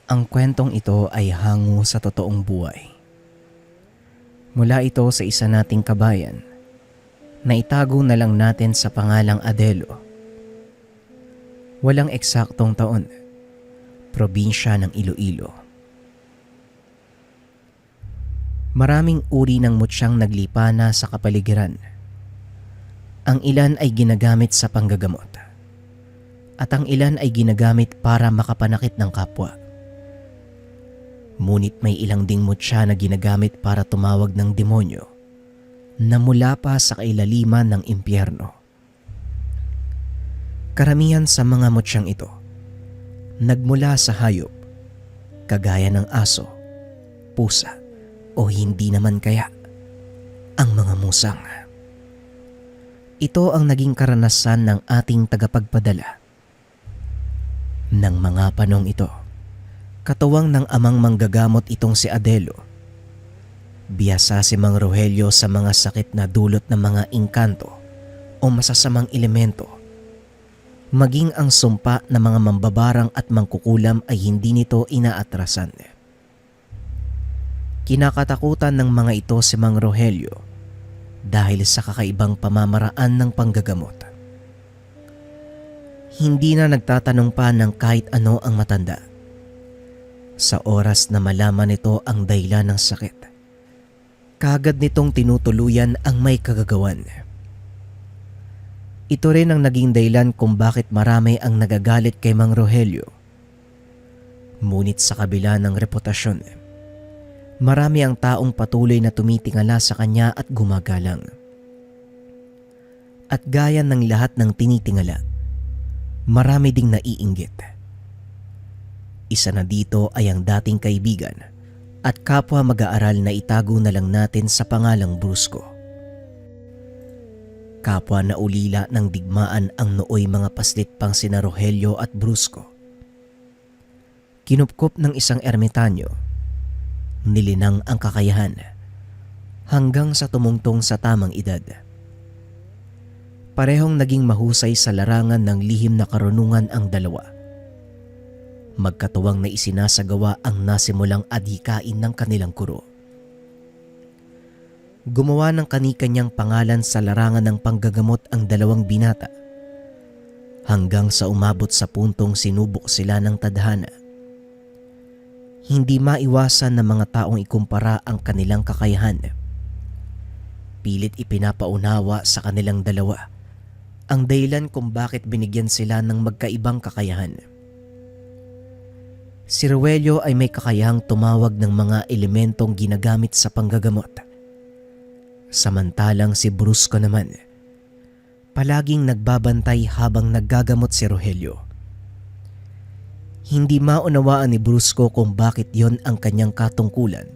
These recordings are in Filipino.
Ang kwentong ito ay hango sa totoong buhay. Mula ito sa isa nating kabayan na itago na lang natin sa pangalang Adelo. Walang eksaktong taon, probinsya ng Iloilo. Maraming uri ng mutsyang naglipana sa kapaligiran. Ang ilan ay ginagamit sa panggagamot at ang ilan ay ginagamit para makapanakit ng kapwa. Ngunit may ilang ding mutya na ginagamit para tumawag ng demonyo na mula pa sa kailaliman ng impyerno. Karamihan sa mga mutsyang ito nagmula sa hayop, kagaya ng aso, pusa o hindi naman kaya ang mga musang. Ito ang naging karanasan ng ating tagapagpadala. Ng mga panong ito, katuwang ng amang manggagamot itong si Adelo. Biyasa si Mang Rogelio sa mga sakit na dulot ng mga engkanto o masasamang elemento. Maging ang sumpa ng mga mambabarang at mangkukulam ay hindi nito inaatrasan. Kinakatakutan ng mga ito si Mang Rogelio dahil sa kakaibang pamamaraan ng panggagamot. Hindi na nagtatanong pa ng kahit ano ang matanda. Sa oras na malaman nito ang dahilan ng sakit, kaagad nitong tinutuluyan ang may kagagawan. Ito rin ang naging dahilan kung bakit marami ang nagagalit kay Mang Rogelio. Ngunit sa kabila ng reputasyon, marami ang taong patuloy na tumitingala sa kanya at gumagalang. At gaya ng lahat ng tinitingala, marami ding naiinggit. Isa na dito ay ang dating kaibigan at kapwa mag-aaral na itago na lang natin sa pangalang Brusco. Kapwa na ulila ng digmaan ang nooy mga paslit pang sina Rogelio at Brusco. Kinupkop ng isang ermitanyo, nilinang ang kakayahan hanggang sa tumungtong sa tamang edad. Parehong naging mahusay sa larangan ng lihim na karunungan ang dalawa. Magkatuwang na isinasagawa ang nasimulang adhikain ng kanilang guro. Gumawa ng kani-kanyang pangalan sa larangan ng panggagamot ang dalawang binata hanggang sa umabot sa puntong sinubok sila ng tadhana. Hindi maiwasan ng mga taong ikumpara ang kanilang kakayahan. Pilit ipinapaunawa sa kanilang dalawa ang dahilan kung bakit binigyan sila ng magkaibang kakayahan. Si Rogelio ay may kakayahang tumawag ng mga elementong ginagamit sa panggagamot. Samantalang si Brusco naman, palaging nagbabantay habang naggagamot si Rogelio. Hindi maunawaan ni Brusco kung bakit yon ang kanyang katungkulan,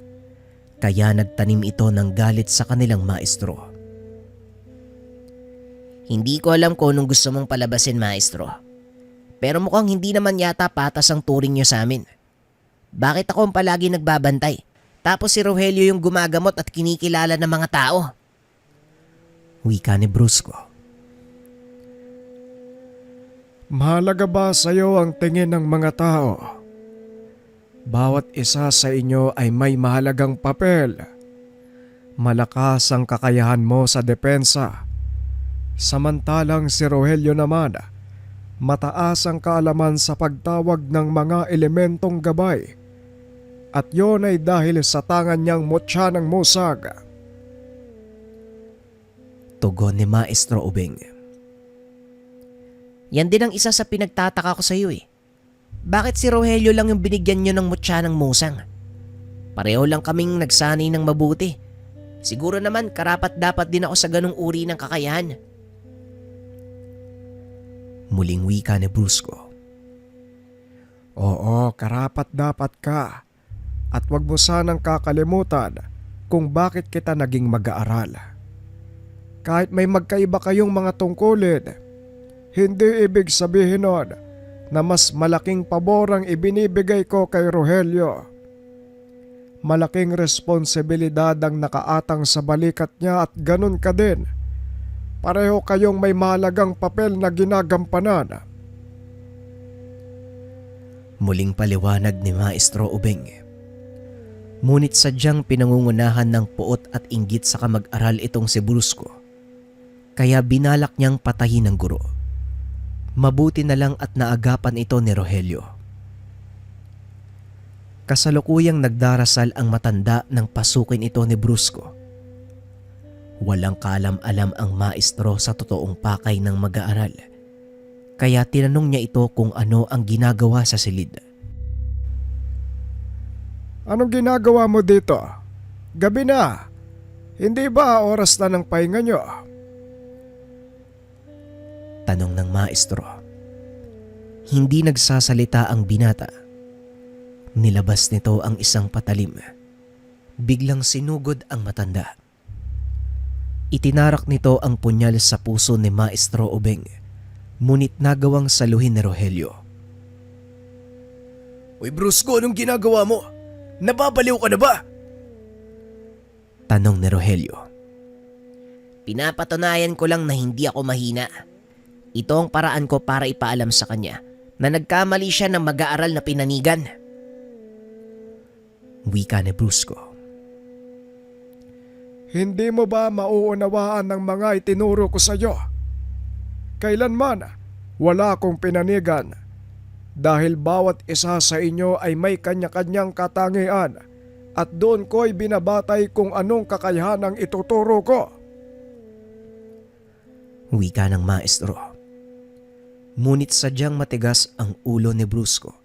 kaya nagtanim ito ng galit sa kanilang maestro. Hindi ko alam kung anong gusto mong palabasin, maestro. Pero mukhang hindi naman yata patas ang turing niyo sa amin. Bakit ako ang palagi nagbabantay? Tapos si Rogelio yung gumagamot at kinikilala ng mga tao. Wika ni Brusco. Mahalaga ba sa iyo ang tingin ng mga tao? Bawat isa sa inyo ay may mahalagang papel. Malakas ang kakayahan mo sa depensa. Samantalang si Rogelio naman, mataas ang kaalaman sa pagtawag ng mga elementong gabay. At yon ay dahil sa tangan niyang mutya ng musag. Tugon ni Maestro Ubeng. Yan din ang isa sa pinagtataka ko sa iyo eh. Bakit si Rogelio lang yung binigyan niyo ng mutya ng musang? Pareho lang kaming nagsanay ng mabuti. Siguro naman karapat dapat din ako sa ganung uri ng kakayahan. Muling wika ni Brusco. Oo, karapat dapat ka. At wag mo sanang kakalimutan kung bakit kita naging mag-aaral. Kahit may magkaiba kayong mga tungkulin, hindi ibig sabihin nun na mas malaking pabor ang ibinibigay ko kay Rogelio. Malaking responsibilidad ang nakaatang sa balikat niya at ganun ka din. Pareho kayong may mahalagang papel na ginagampanan. Muling paliwanag ni Maestro Ubeng. Ngunit sadyang pinangungunahan ng puot at inggit sa kamag-aral itong si Brusco. Kaya binalak niyang patayin ng guro. Mabuti na lang at naagapan ito ni Rogelio. Kasalukuyang nagdarasal ang matanda nang pasukin ito ni Brusco. Walang kaalam-alam ang maestro sa totoong pakay ng mag-aaral. Kaya tinanong niya ito kung ano ang ginagawa sa silid. Anong ginagawa mo dito? Gabi na. Hindi ba oras na ng pahinga nyo? Tanong ng maestro. Hindi nagsasalita ang binata. Nilabas nito ang isang patalim. Biglang sinugod ang matanda. Itinarak nito ang punyal sa puso ni Maestro Ubeng, ngunit nagawang saluhin ni Rogelio. Uy Brusco, anong ginagawa mo? Nababaliw ka na ba? Tanong ni Rogelio. Pinapatunayan ko lang na hindi ako mahina. Ito ang paraan ko para ipaalam sa kanya na nagkamali siya ng mag-aaral na pinanigan. Wika ni Brusco. Hindi mo ba mauunawaan ng mga itinuro ko sa iyo? Kailanman wala akong pinanigan dahil bawat isa sa inyo ay may kanya-kanyang katangian at doon ko'y binabatay kung anong kakayahanang ituturo ko. Wika ng maestro. Ngunit sadyang matigas ang ulo ni Brusco.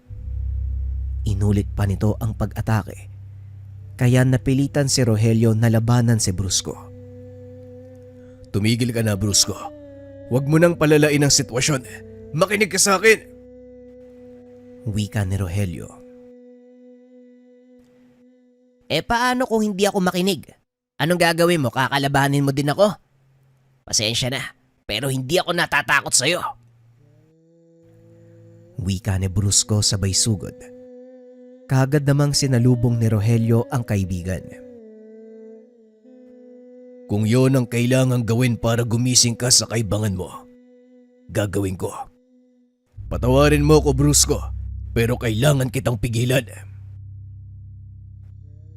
Inulit pa nito ang pag-atake. Kaya napilitan si Rogelio na labanan si Brusco. Tumigil ka na, Brusco. Huwag mo nang palalain ang sitwasyon. Makinig ka sa akin. Wika ni Rogelio. Paano kung hindi ako makinig? Anong gagawin mo? Kakalabanin mo din ako? Pasensya na, pero hindi ako natatakot sa'yo. Wika ni Brusco sabay sugod. Kaagad namang sinalubong ni Rogelio ang kaibigan. Kung yon ang kailangang gawin para gumising ka sa kaibangan mo, gagawin ko. Patawarin mo ko, Brusco, pero kailangan kitang pigilan.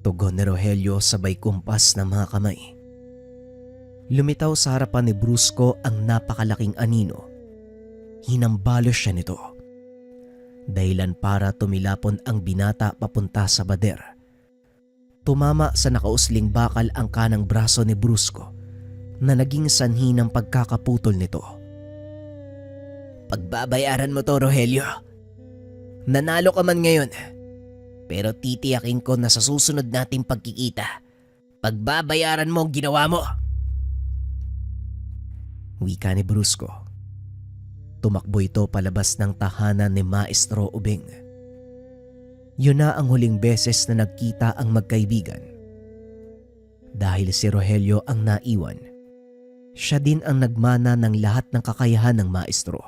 Tugon ni Rogelio sabay kumpas ng mga kamay. Lumitaw sa harapan ni Brusco ang napakalaking anino. Hinambalos siya nito. Dahilan para tumilapon ang binata papunta sa bader. Tumama sa nakausling bakal ang kanang braso ni Brusco na naging sanhi ng pagkakaputol nito. Pagbabayaran mo to, Rogelio. Nanalo ka man ngayon, pero titiyakin ko na sa susunod nating pagkikita, pagbabayaran mo ang ginawa mo. Wika ni Brusco. Tumakbo ito palabas ng tahanan ni Maestro Ubeng. Yun na ang huling beses na nagkita ang magkaibigan. Dahil si Rogelio ang naiwan, siya din ang nagmana ng lahat ng kakayahan ng maestro.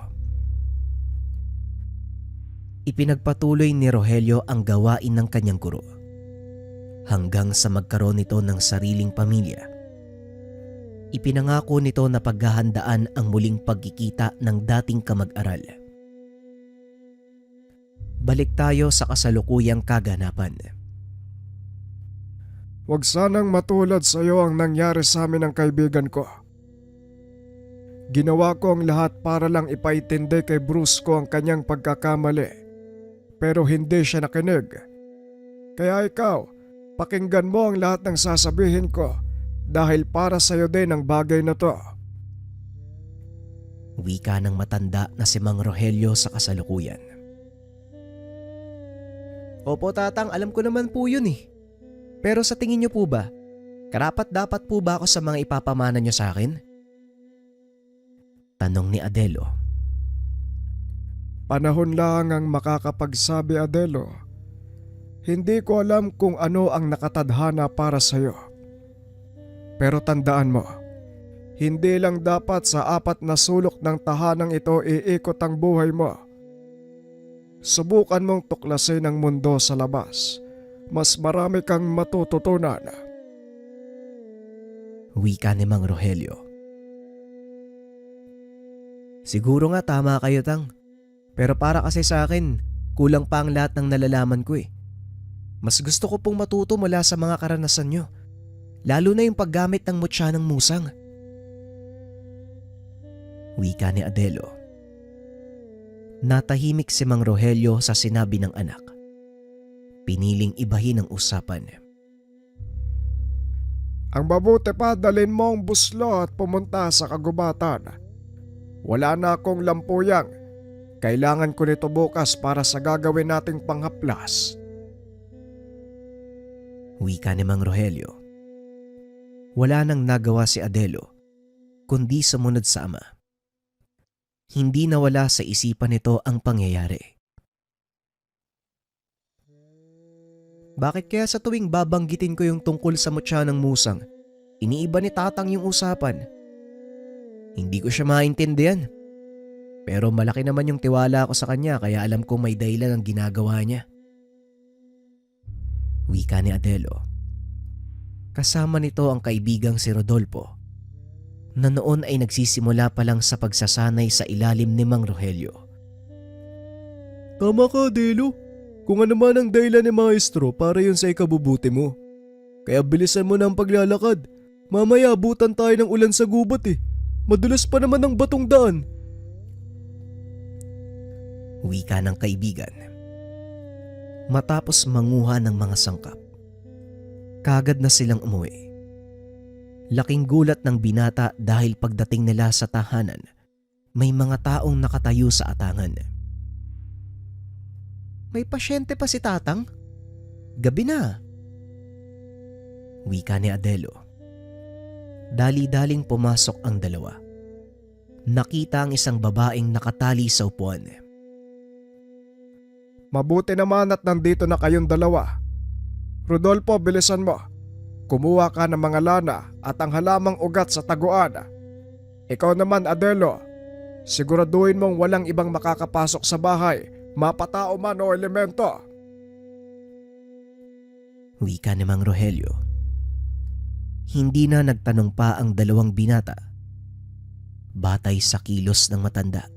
Ipinagpatuloy ni Rogelio ang gawain ng kanyang guro hanggang sa magkaroon nito ng sariling pamilya. Ipinangako nito na paghahandaan ang muling pagkikita ng dating kamag-aral. Balik tayo sa kasalukuyang kaganapan. Huwag sanang matulad sa iyo ang nangyari sa amin ng kaibigan ko. Ginawa ko ang lahat para lang ipaintindi kay Brusco ang kanyang pagkakamali, pero hindi siya nakinig. Kaya ikaw, pakinggan mo ang lahat ng sasabihin ko dahil para sa iyo din ang bagay na to. Wika ng matanda na si Mang Rogelio sa kasalukuyan. Opo tatang, alam ko naman po yun eh. Pero sa tingin niyo po ba, karapat-dapat po ba ako sa mga ipapamana niyo sa akin? Tanong ni Adelo. Panahon lang ang makakapagsabi, Adelo. Hindi ko alam kung ano ang nakatadhana para sa iyo. Pero tandaan mo, hindi lang dapat sa 4 na sulok ng tahanang ito iikot ang buhay mo. Subukan mong tuklasin ang mundo sa labas. Mas marami kang matututunan. Wika ni Mang Rogelio. Siguro nga tama kayo tang. Pero para kasi sa akin, Kulang pa ang lahat ng nalalaman ko eh. Mas gusto ko pong matuto mula sa mga karanasan nyo. Lalo na yung paggamit ng mutya ng musang. Wika ni Adelo. Natahimik si Mang Rogelio sa sinabi ng anak. Piniling ibahin ang usapan. Ang mabuti pa dalhin mo ang buslo at pumunta sa kagubatan. Wala na akong lampuyang. Kailangan ko nito bukas para sa gagawin nating panghaplas. Wika ni Mang Rogelio. Wala nang nagawa si Adelo kundi sumunod sa ama. Hindi nawala sa isipan nito ang pangyayari. Bakit kaya sa tuwing babanggitin ko yung tungkol sa mutya ng musang, iniiba ni tatang yung usapan? Hindi ko siya maintindihan. Pero malaki naman yung tiwala ko sa kanya kaya alam kong may dahilan ang ginagawa niya. Wika ni Adelo. Kasama nito ang kaibigang si Rodolfo na noon ay nagsisimula pa lang sa pagsasanay sa ilalim ni Mang Rogelio. Tama ka, Adelo. Kung ano man ang dahilan ni Maestro para yun sa ikabubuti mo. Kaya bilisan mo na ang paglalakad. Mamaya abutan tayo ng ulan sa gubat eh. Madulas pa naman ang batong daan. Wika ng kaibigan. Matapos manguha ng mga sangkap, kagad na silang umuwi. Laking gulat ng binata dahil pagdating nila sa tahanan, may mga taong nakatayo sa atangan. May pasyente pa si tatang? Gabi na. Wika ni Adelo. Dali-daling pumasok ang dalawa. Nakita ang isang babaeng nakatali sa upuan. Mabuti naman at nandito na kayong dalawa. Rodolfo, bilisan mo. Kumuha ka ng mga lana at ang halamang ugat sa taguan. Ikaw naman, Adelo, siguraduhin mong walang ibang makakapasok sa bahay, mapatao man o elemento. Wika ni Mang Rogelio. Hindi na nagtanong pa ang dalawang binata. Batay sa kilos ng matanda,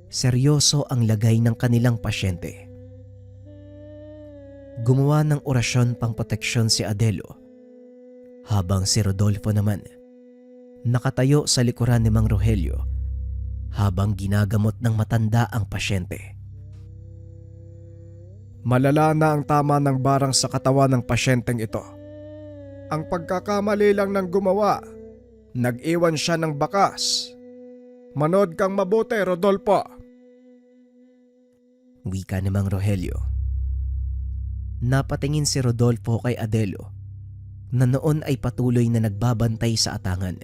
seryoso ang lagay ng kanilang pasyente. Gumawa ng orasyon pang proteksyon si Adelo, habang si Rodolfo naman nakatayo sa likuran ni Mang Rogelio habang ginagamot ng matanda ang pasyente. Malala na ang tama ng barang sa katawan ng pasyenteng ito. Ang pagkakamali lang ng gumawa, nag-iwan siya ng bakas. Manood kang mabuti, Rodolfo. Wika ni Mang Rogelio. Napatingin si Rodolfo kay Adelo na noon ay patuloy na nagbabantay sa atangan.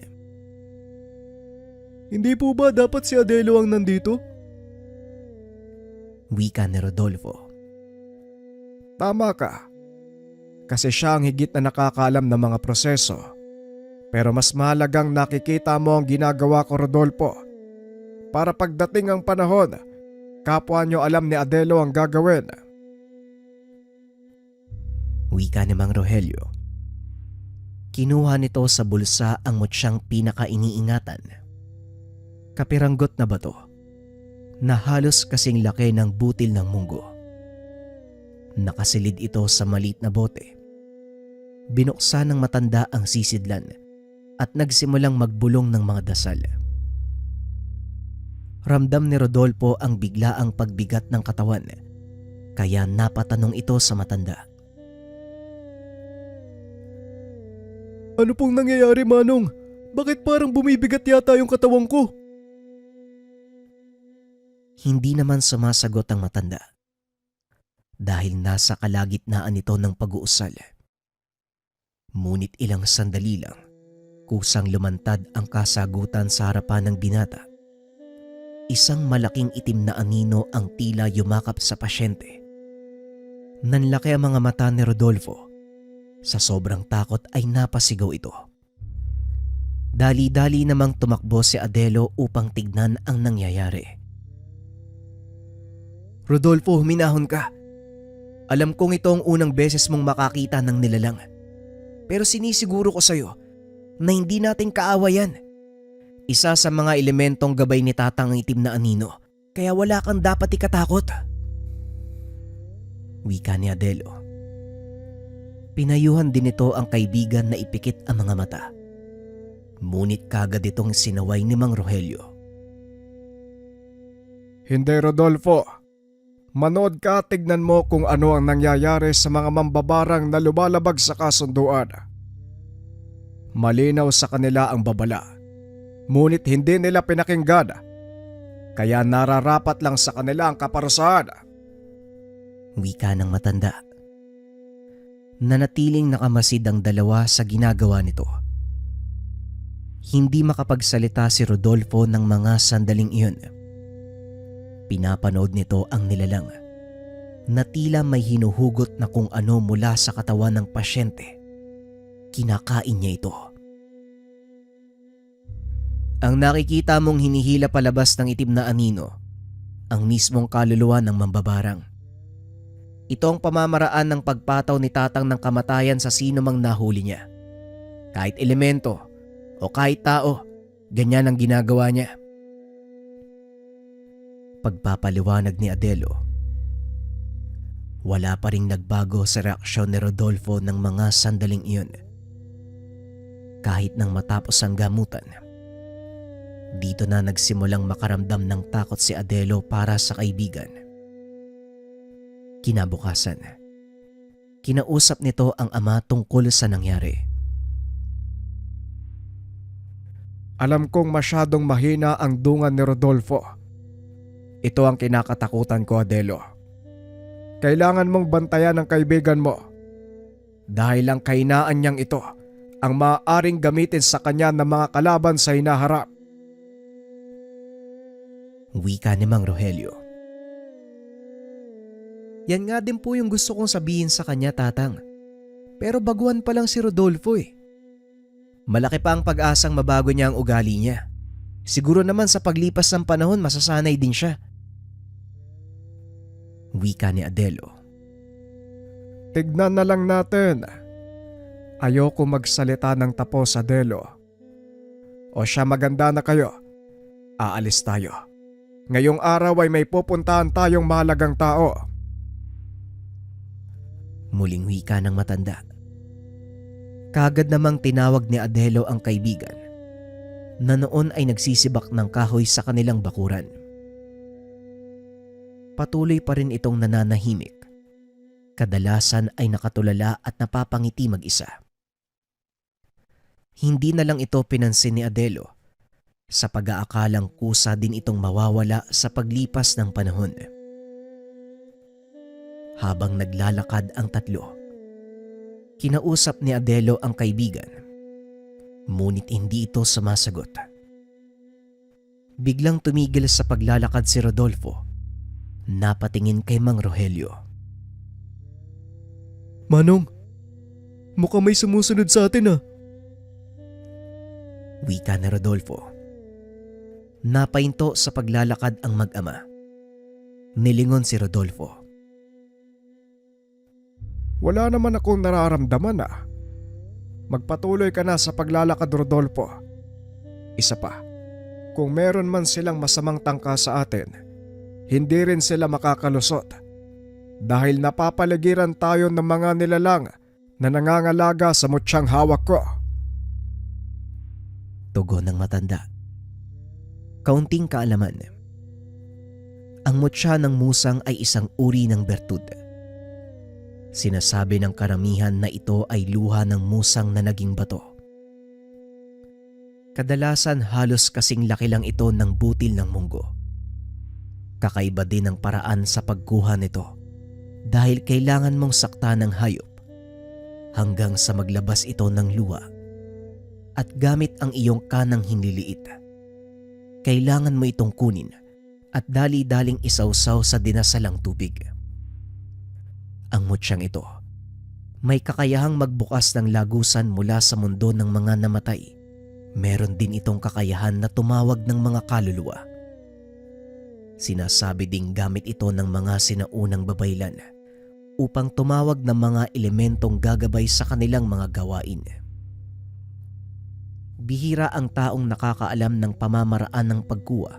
Hindi po ba dapat si Adelo ang nandito? Wika ni Rodolfo. Tama ka. Kasi siya ang higit na nakakaalam ng mga proseso. Pero mas mahalagang nakikita mo ang ginagawa ko, Rodolfo. Para pagdating ang panahon, kapwa nyo alam ni Adelo ang gagawin. Wika ni Mang Rogelio. Kinuha nito sa bulsa ang mutsyang pinaka-iniingatan. Kapiranggot na bato na halos kasing laki ng butil ng munggo. Nakasilid ito sa maliit na bote. Binuksan ng matanda ang sisidlan at nagsimulang magbulong ng mga dasal. Ramdam ni Rodolfo ang biglaang pagbigat ng katawan, kaya napatanong ito sa matanda. Ano pong nangyayari, Manong? Bakit parang bumibigat yata yung katawan ko? Hindi naman sumasagot ang matanda dahil nasa kalagitnaan ito ng pag-uusal. Ngunit ilang sandali lang, kusang lumantad ang kasagutan sa harapan ng binata. Isang malaking itim na anino ang tila yumakap sa pasyente. Nanlaki ang mga mata ni Rodolfo. Sa sobrang takot ay napasigaw ito. Dali-dali namang tumakbo si Adelo upang tignan ang nangyayari. Rodolfo, huminahon ka. Alam kong ito ang unang beses mong makakita ng nilalang. Pero sinisiguro ko sa'yo na hindi natin kaawayan. Isa sa mga elementong gabay ni tatang ang itim na anino, kaya wala kang dapat ikatakot. wika ni Adelo. Pinayuhan din nito ang kaibigan na ipikit ang mga mata. Ngunit kagad itong sinaway ni Mang Rogelio. Hindi, Rodolfo. Manood ka, tignan mo kung ano ang nangyayari sa mga mambabarang na lumalabag sa kasunduan. Malinaw sa kanila ang babala, ngunit hindi nila pinakinggan. Kaya nararapat lang sa kanila ang kaparusahan. Wika ng matanda. Nanatiling nakamasid ang dalawa sa ginagawa nito. Hindi makapagsalita si Rodolfo ng mga sandaling iyon. Pinapanood nito ang nilalang na tila may hinuhugot na kung ano mula sa katawan ng pasyente. Kinakain niya ito. Ang nakikita mong hinihila palabas ng itim na anino, ang mismong kaluluwa ng mambabarang. Ito ang pamamaraan ng pagpataw ni Tatang ng kamatayan sa sino mang nahuli niya. Kahit elemento o kahit tao, ganyan ang ginagawa niya. Pagpapaliwanag ni Adelo. Wala pa ring nagbago sa reaksyon ni Rodolfo ng mga sandaling iyon. Kahit nang matapos ang gamutan, dito na nagsimulang makaramdam ng takot si Adelo para sa kaibigan. Kinabukasan, kinausap nito ang ama tungkol sa nangyari. Alam kong masyadong mahina ang dungan ni Rodolfo. Ito ang kinakatakutan ko, Adelo. Kailangan mong bantayan ang kaibigan mo. Dahil ang kahinaan niyang ito ang maaaring gamitin sa kanya ng mga kalaban sa hinaharap. Wika ni Mang Rogelio. Yan nga din po yung gusto kong sabihin sa kanya, Tatang. Pero baguhan pa lang si Rodolfo eh. Malaki pa ang pag-asang mabago niya ang ugali niya. Siguro naman sa paglipas ng panahon masasanay din siya. Wika ni Adelo. Tignan na lang natin. Ayoko magsalita ng tapos, Adelo. O siya, maganda na kayo. Aalis tayo. Ngayong araw ay may pupuntahan tayong mahalagang tao. Muling wika ng matanda. Kagad namang tinawag ni Adelo ang kaibigan na noon ay nagsisibak ng kahoy sa kanilang bakuran. Patuloy pa rin itong nananahimik. Kadalasan ay nakatulala at napapangiti mag-isa. Hindi na lang ito pinansin ni Adelo sa pag-aakalang kusa din itong mawawala sa paglipas ng panahon. Habang naglalakad ang tatlo, kinausap ni Adelo ang kaibigan, ngunit hindi ito sumasagot. Biglang tumigil sa paglalakad si Rodolfo, napatingin kay Mang Rogelio. Manong, mukhang may sumusunod sa atin ah. Wika ni Rodolfo. Napahinto sa paglalakad ang mag-ama. Nilingon si Rodolfo. Wala naman akong nararamdaman ah. Magpatuloy ka na sa paglalakad, Rodolfo. Isa pa, kung meron man silang masamang tangka sa atin, hindi rin sila makakalusot dahil napapaligiran tayo ng mga nilalang na nangangalaga sa mutsyang hawak ko. Tugon ng matanda. Kaunting kaalaman. Ang mutya ng musang ay isang uri ng bertud. Sinasabi ng karamihan na ito ay luha ng musang na naging bato. Kadalasan halos kasing laki lang ito ng butil ng munggo. Kakaiba din ang paraan sa pagkuha nito dahil kailangan mong saktan ng hayop hanggang sa maglabas ito ng luha at gamit ang iyong kanang hinliliit. Kailangan mo itong kunin at dali-daling isawsaw sa dinasalang tubig. Ang mutsyang ito, may kakayahang magbukas ng lagusan mula sa mundo ng mga namatay. Meron din itong kakayahan na tumawag ng mga kaluluwa. Sinasabi ding gamit ito ng mga sinaunang babaylan upang tumawag ng mga elementong gagabay sa kanilang mga gawain. Bihira ang taong nakakaalam ng pamamaraan ng pagkuha,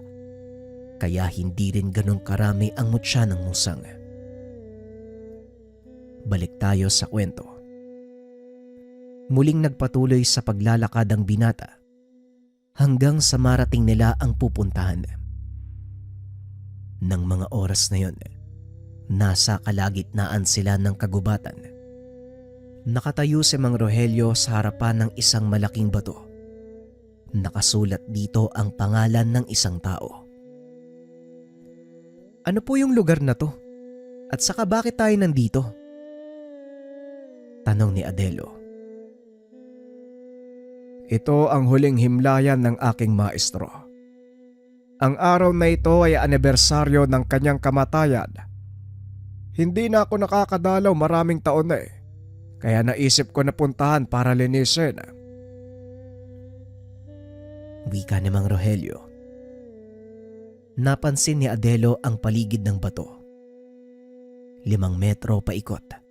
kaya hindi rin ganun karami ang mutya ng musang. Balik tayo sa kwento. Muling nagpatuloy sa paglalakad ang binata hanggang sa marating nila ang pupuntahan. Nang mga oras na yon, nasa kalagitnaan sila ng kagubatan. Nakatayo si Mang Rogelio sa harapan ng isang malaking bato. Nakasulat dito ang pangalan ng isang tao. Ano po yung lugar na to? At saka bakit tayo nandito? Tanong ni Adelo. Ito ang huling himlayan ng aking maestro. Ang araw na ito ay anibersaryo ng kanyang kamatayan. Hindi na ako nakakadalaw maraming taon na kaya naisip ko na puntahan para linisin. Wika ni Mang Rogelio. Napansin ni Adelo ang paligid ng bato. 5 metro paikot.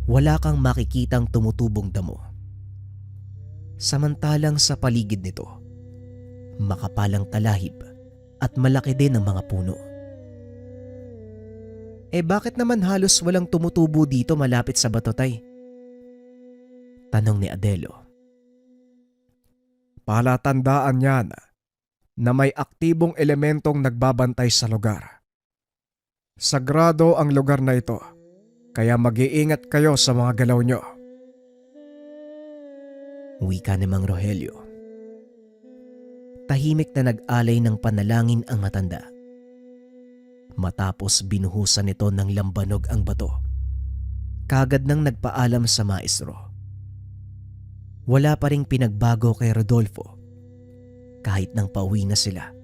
Wala kang makikitang tumutubong damo. Samantalang sa paligid nito, makapalang talahib at malaki din ang mga puno. Bakit naman halos walang tumutubo dito malapit sa bato, tay? Tanong ni Adelo. Palatandaan yan na may aktibong elementong nagbabantay sa lugar. Sagrado ang lugar na ito, kaya mag-iingat kayo sa mga galaw nyo. Wika ni Mang Rogelio. Tahimik na nag-alay ng panalangin ang matanda. Matapos binuhusan nito ng lambanog ang bato, kagad nang nagpaalam sa maestro. Wala pa ring pinagbago kay Rodolfo kahit nang pauwi na sila.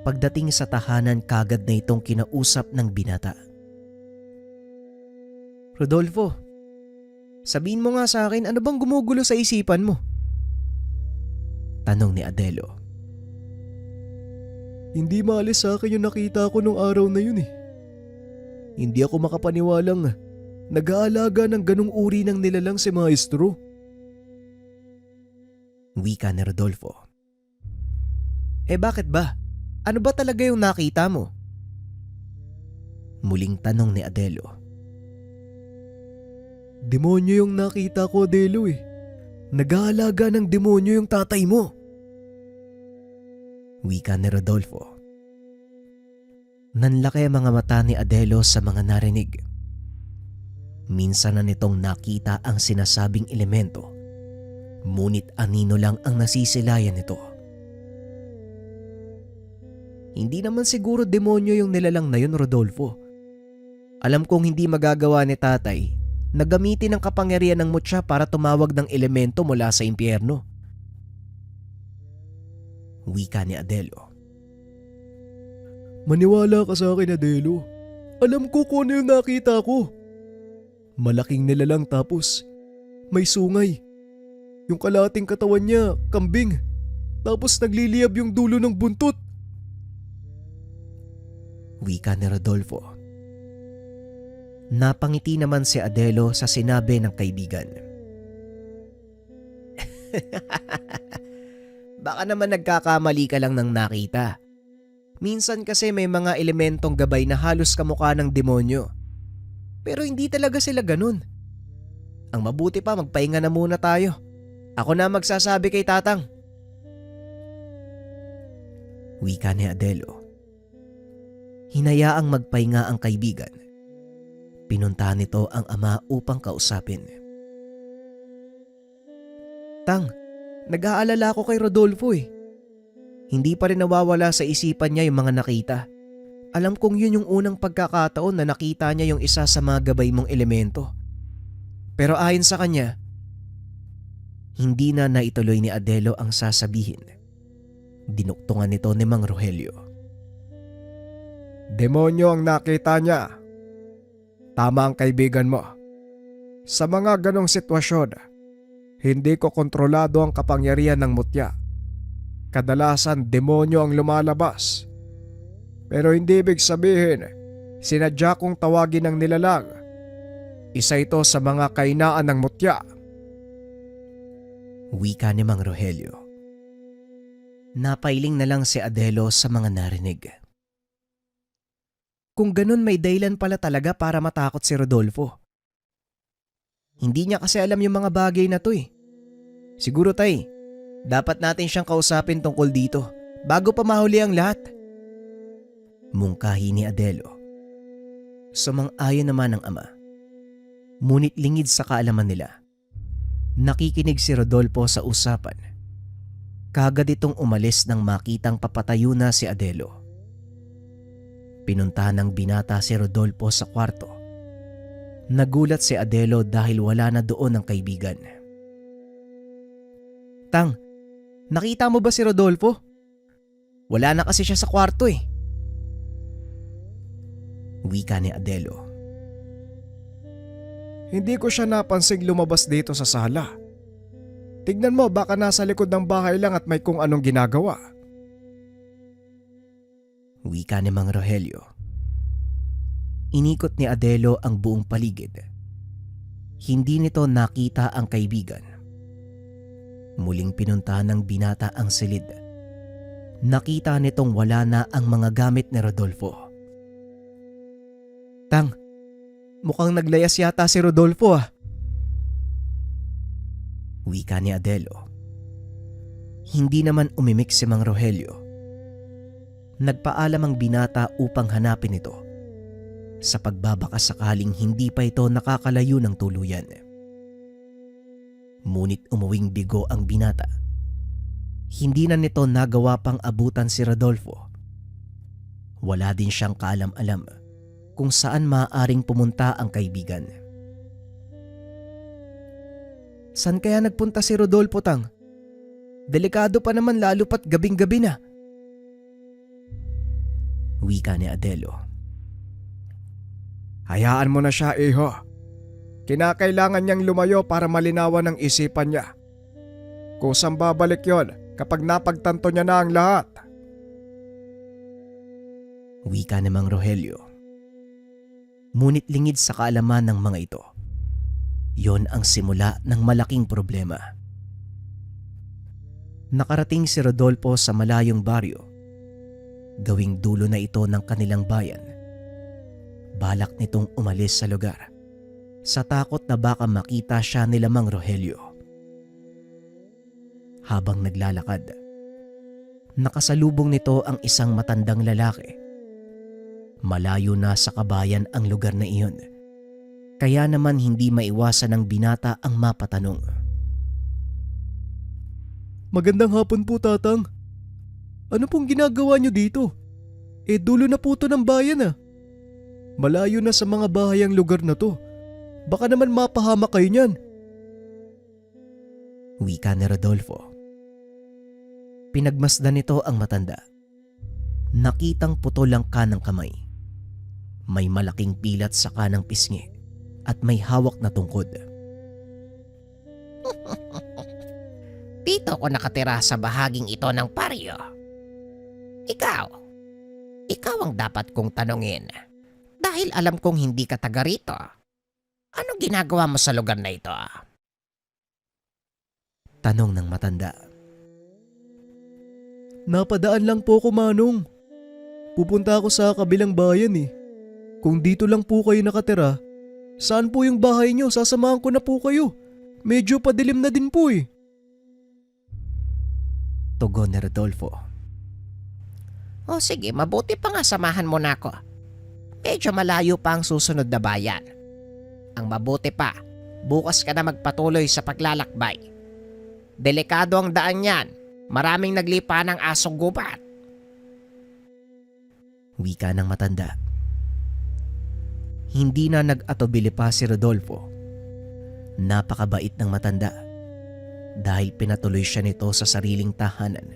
Pagdating sa tahanan, kagad na itong kinausap ng binata. Rodolfo, sabihin mo nga sa akin, ano bang gumugulo sa isipan mo? Tanong ni Adelo. Hindi maalis sa akin yung nakita ko nung araw na yun. Hindi ako makapaniwalang nag-aalaga ng ganong uri ng nilalang si maestro. Wika ni Rodolfo. Bakit ba? Ano ba talaga yung nakita mo? Muling tanong ni Adelo. Demonyo yung nakita ko, Adelo. Nag-aalaga ng demonyo yung tatay mo. Wika ni Rodolfo. Nanlaki ang mga mata ni Adelo sa mga narinig. Minsan na nitong nakita ang sinasabing elemento, ngunit anino lang ang nasisilayan nito. Hindi naman siguro demonyo yung nilalang na yun, Rodolfo. Alam kong hindi magagawa ni tatay na gamitin ang kapangyarihan ng mutya para tumawag ng elemento mula sa impyerno. Wika ni Adelo. Maniwala ka sa akin, Adelo. Alam ko kung ano yung nakita ko. Malaking nilalang tapos may sungay. Yung kalating katawan niya, kambing. Tapos nagliliyab yung dulo ng buntot. Wika ni Rodolfo. Napangiti naman si Adelo sa sinabi ng kaibigan. Baka naman nagkakamali ka lang ng nakita. Minsan kasi may mga elementong gabay na halos kamukha ng demonyo. Pero hindi talaga sila ganun. Ang mabuti pa, magpahinga na muna tayo. Ako na magsasabi kay Tatang. Wika ni Adelo. Hinayaang magpahinga ang kaibigan. Pinuntahan nito ang ama upang kausapin. Tang, nag-aalala ako kay Rodolfo . Hindi pa rin nawawala sa isipan niya yung mga nakita. Alam kong yun yung unang pagkakataon na nakita niya yung isa sa mga gabay mong elemento. Pero ayon sa kanya, hindi na naituloy ni Adelo ang sasabihin. Dinuktungan nito ni Mang Rogelio. Demonyo ang nakita niya. Tama ang kaibigan mo. Sa mga ganong sitwasyon, hindi ko kontrolado ang kapangyarihan ng mutya. Kadalasan demonyo ang lumalabas. Pero hindi ibig sabihin, sinadya kong tawagin ng nilalang. Isa ito sa mga kainaan ng mutya. Wika ni Mang Rogelio. Napailing na lang si Adelo sa mga narinig. Kung ganun, may dahilan pala talaga para matakot si Rodolfo. Hindi niya kasi alam yung mga bagay na to eh. Siguro tay, dapat natin siyang kausapin tungkol dito bago pa mahuli ang lahat. Mungkahi ni Adelo. Sumang-ayon naman ang ama. Ngunit lingid sa kaalaman nila. Nakikinig si Rodolfo sa usapan. Kagad itong umalis nang makitang papatayo na si Adelo. Pinuntahan ng binata si Rodolfo sa kwarto. Nagulat si Adelo dahil wala na doon ang kaibigan. Tang, nakita mo ba si Rodolfo? Wala na kasi siya sa kwarto eh. Wika ni Adelo. Hindi ko siya napansing lumabas dito sa sala. Tignan mo, baka nasa likod ng bahay lang at may kung anong ginagawa. Wika ni Mang Rogelio. Inikot ni Adelo ang buong paligid. Hindi nito nakita ang kaibigan. Muling pinuntahan ng binata ang silid. Nakita nitong wala na ang mga gamit ni Rodolfo. Tang, mukhang naglayas yata si Rodolfo ah. Wika ni Adelo. Hindi naman umimik si Mang Rogelio. Nagpaalam ang binata upang hanapin ito sa pagbabaka sakaling hindi pa ito nakakalayo ng tuluyan. Ngunit umuwing bigo ang binata. Hindi na nito nagawa pang abutan si Rodolfo. Wala din siyang kaalam-alam kung saan maaaring pumunta ang kaibigan. San kaya nagpunta si Rodolfo, Tang? Delikado pa naman lalo pat gabing-gabi na. Wika ni Adelo. Hayaan mo na siya, iho. Kinakailangan niyang lumayo para malinawan ang isipan niya. Kusang babalik yon kapag napagtanto niya na ang lahat. Wika ni Mang Rogelio. Ngunit lingid sa kaalaman ng mga ito. Yon ang simula ng malaking problema. Nakarating si Rodolfo sa malayong baryo. Gawing dulo na ito ng kanilang bayan. Balak nitong umalis sa lugar sa takot na baka makita siya nila Mang Rogelio. Habang naglalakad, nakasalubong nito ang isang matandang lalaki. Malayo na sa kabayan ang lugar na iyon. Kaya naman hindi maiwasan ng binata ang mapatanong. Magandang hapon po, Tatang. Ano pong ginagawa niyo dito? Dulo na po to ng bayan ah. Malayo na sa mga bahay ang lugar na to. Baka naman mapahamak kayo niyan. Wika ni Rodolfo. Pinagmasdan nito ang matanda. Nakitang putol ang kanang kamay. May malaking pilat sa kanang pisngi at may hawak na tungkod. Dito ko nakatira sa bahaging ito ng paryo. Ikaw ang dapat kong tanungin. Dahil alam kong hindi ka taga rito. Anong ginagawa mo sa lugar na ito? Tanong ng matanda. Napadaan lang po ko, Manong. Pupunta ako sa kabilang bayan eh. Kung dito lang po kayo nakatira, saan po yung bahay niyo? Sasamahan ko na po kayo. Medyo padilim na din po eh. Tugon ni Rodolfo. O sige, mabuti pa nga samahan mo na ako. Medyo malayo pa ang susunod na bayan. Ang mabuti pa, bukas ka na magpatuloy sa paglalakbay. Delikado ang daan yan. Maraming naglipa ng asong gubat. Wika ng matanda. Hindi na nag-atubili pa si Rodolfo. Napakabait ng matanda dahil pinatuloy siya nito sa sariling tahanan.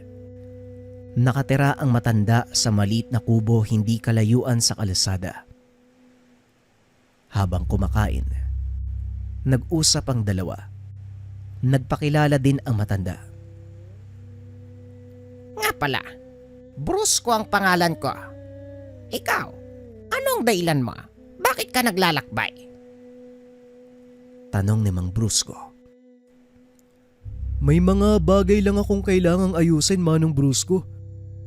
Nakatira ang matanda sa maliit na kubo hindi kalayuan sa kalsada. Habang kumakain, nag-usap ang dalawa. Nagpakilala din ang matanda. Nga pala, Brusco ang pangalan ko. Ikaw, anong dahilan mo? Bakit ka naglalakbay? Tanong ni Mang Brusco. May mga bagay lang akong kailangang ayusin, Manong Brusco.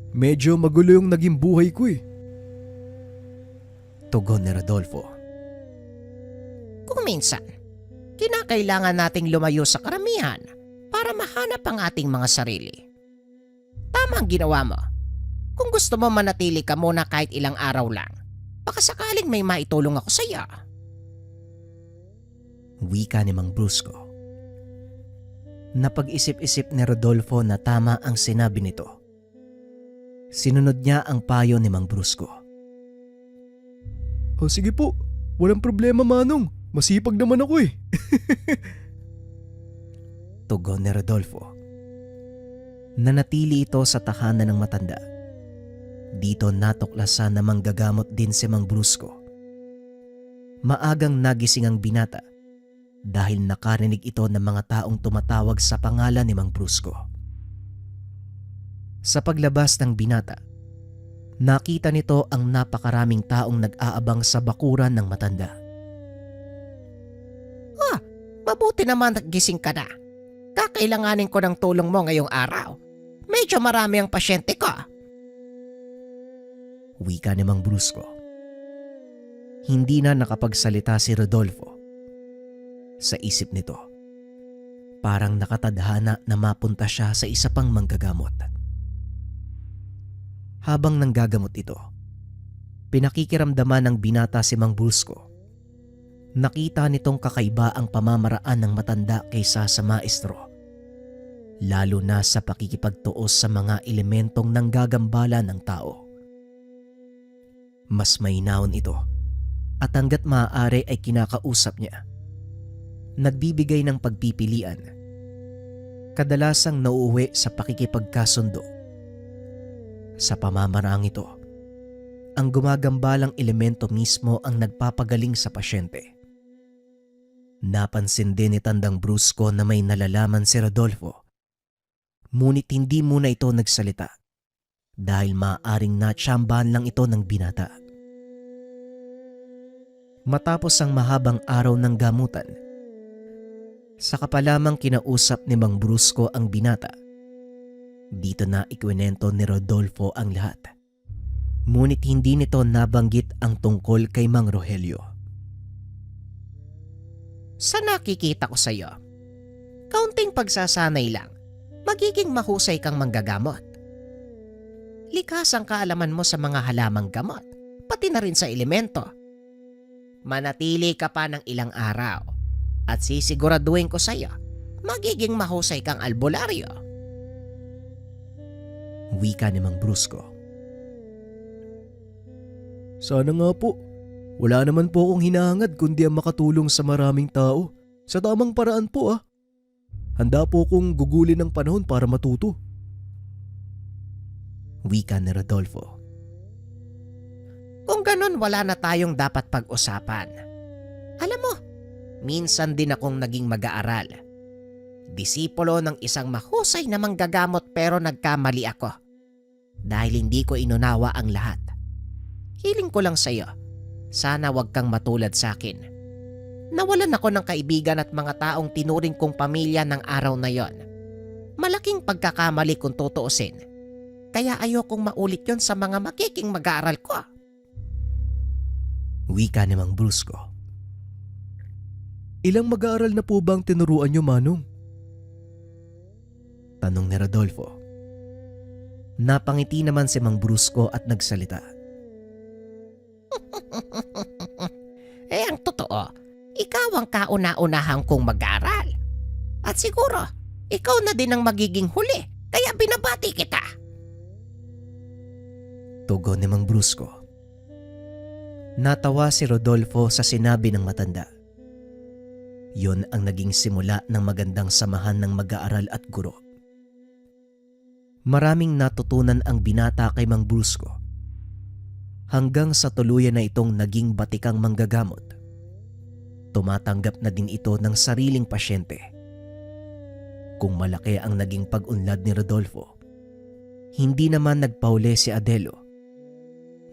Medyo magulo yung naging buhay ko eh. Tugon ni Rodolfo. Kung minsan, Kinakailangan nating lumayo sa karamihan para mahanap ang ating mga sarili. Tama ang ginawa mo. Kung gusto mo manatili ka muna kahit ilang araw lang, baka sakaling may maitulong ako sa iyo. Wika ni Mang Brusco. Napag-isip-isip ni Rodolfo na tama ang sinabi nito. Sinunod niya ang payo ni Mang Brusco. O sige po, walang problema Manong. Masipag naman ako eh. Tugon ni Rodolfo. Nanatili ito sa tahanan ng matanda. Dito natuklasan na manggagamot din si Mang Brusco. Maagang nagising ang binata dahil nakarinig ito ng mga taong tumatawag sa pangalan ni Mang Brusco. Sa paglabas ng binata, nakita nito ang napakaraming taong nag-aabang sa bakuran ng matanda. Mabuti naman nagising ka na. Kakailanganin ko ng tulong mo ngayong araw. Medyo marami ang pasyente ko. Wika ni Mang Brusco. Hindi na nakapagsalita si Rodolfo. Sa isip nito, parang nakatadhana na mapunta siya sa isa pang manggagamot. Habang nanggagamot ito, pinakikiramdaman ng binata si Mang Brusco. Nakita nitong kakaiba ang pamamaraan ng matanda kaysa sa maestro. Lalo na sa pakikipagtuos sa mga elementong nanggagambala ng tao. Mas mahinahon ito at hanggat maaari ay kinakausap niya. Nagbibigay ng pagpipilian. Kadalasang nauuwi sa pakikipagkasundo. Sa pamamaraang ito, ang gumagambalang elemento mismo ang nagpapagaling sa pasyente. Napansin din ni Tandang Brusco na may nalalaman si Rodolfo. Ngunit hindi muna ito nagsalita dahil maaaring natsambahan lang ito ng binata. Matapos ang mahabang araw ng gamutan, saka pa lamang kinausap ni Mang Brusco ang binata. Dito na ikwinento ni Rodolfo ang lahat. Ngunit hindi nito nabanggit ang tungkol kay Mang Rogelio. Sa nakikita ko sa iyo, kaunting pagsasanay lang, magiging mahusay kang manggagamot. Likas ang kaalaman mo sa mga halamang gamot, pati na rin sa elemento. Manatili ka pa ng ilang araw at sisiguraduhin ko sa iyo, magiging mahusay kang albularyo. Wika ni Mang Brusco. Sana nga po. Wala naman po akong hinahangad kundi ang makatulong sa maraming tao. Sa tamang paraan po ah. Handa po akong gugulin ng panahon para matuto. Wika ni Rodolfo. Kung ganun, wala na tayong dapat pag-usapan. Alam mo, minsan din akong naging mag-aaral. Disipulo ng isang mahusay na manggagamot pero nagkamali ako. Dahil hindi ko inunawa ang lahat. Hiling ko lang sa iyo, sana wag kang matulad sa akin. Nawalan ako ng kaibigan at mga taong tinuring kong pamilya ng araw na yon. Malaking pagkakamali kung tutuusin. Kaya ayokong maulit yon sa mga magiging mag-aaral ko. Wika ni Mang Brusco. Ilang mag-aaral na po bang tinuruan niyo Manong? Tanong ni Rodolfo. Napangiti naman si Mang Brusco at nagsalita. Ang totoo, ikaw ang kauna-unahang kong mag-aaral. At siguro, ikaw na din ang magiging huli, kaya binabati kita. Tugon ni Mang Brusco. Natawa si Rodolfo sa sinabi ng matanda. Yon ang naging simula ng magandang samahan ng mag-aaral at guro. Maraming natutunan ang binata kay Mang Brusco. Hanggang sa tuluyan na itong naging batikang manggagamot. Tumatanggap na din ito ng sariling pasyente. Kung malaki ang naging pag-unlad ni Rodolfo, hindi naman nagpauli si Adelo.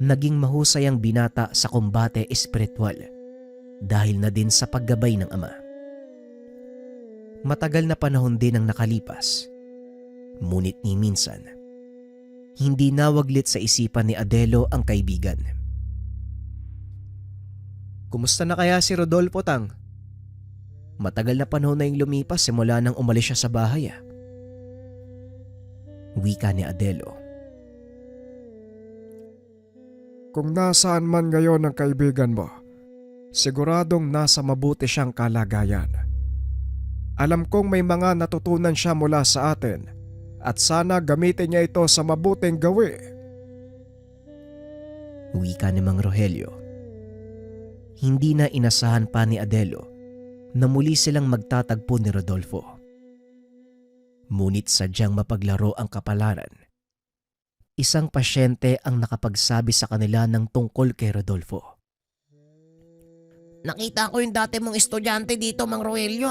Naging mahusay ang binata sa kumbate espiritual dahil na din sa paggabay ng ama. Matagal na panahon din ang nakalipas, ngunit ni minsan, hindi nawaglit sa isipan ni Adelo ang kaibigan. Kumusta na kaya si Rodolfo Tang? Matagal na panahon na yung lumipas simula nang umalis siya sa bahay Wika ni Adelo. Kung nasaan man ngayon ang kaibigan mo, siguradong nasa mabuti siyang kalagayan. Alam kong may mga natutunan siya mula sa atin at sana gamitin niya ito sa mabuting gawi. Wika ni Mang Rogelio. Hindi na inasahan pa ni Adelo na muli silang magtatagpo ni Rodolfo. Ngunit sadyang mapaglaro ang kapalaran. Isang pasyente ang nakapagsabi sa kanila ng tungkol kay Rodolfo. Nakita ko yung dati mong estudyante dito, Mang Rogelio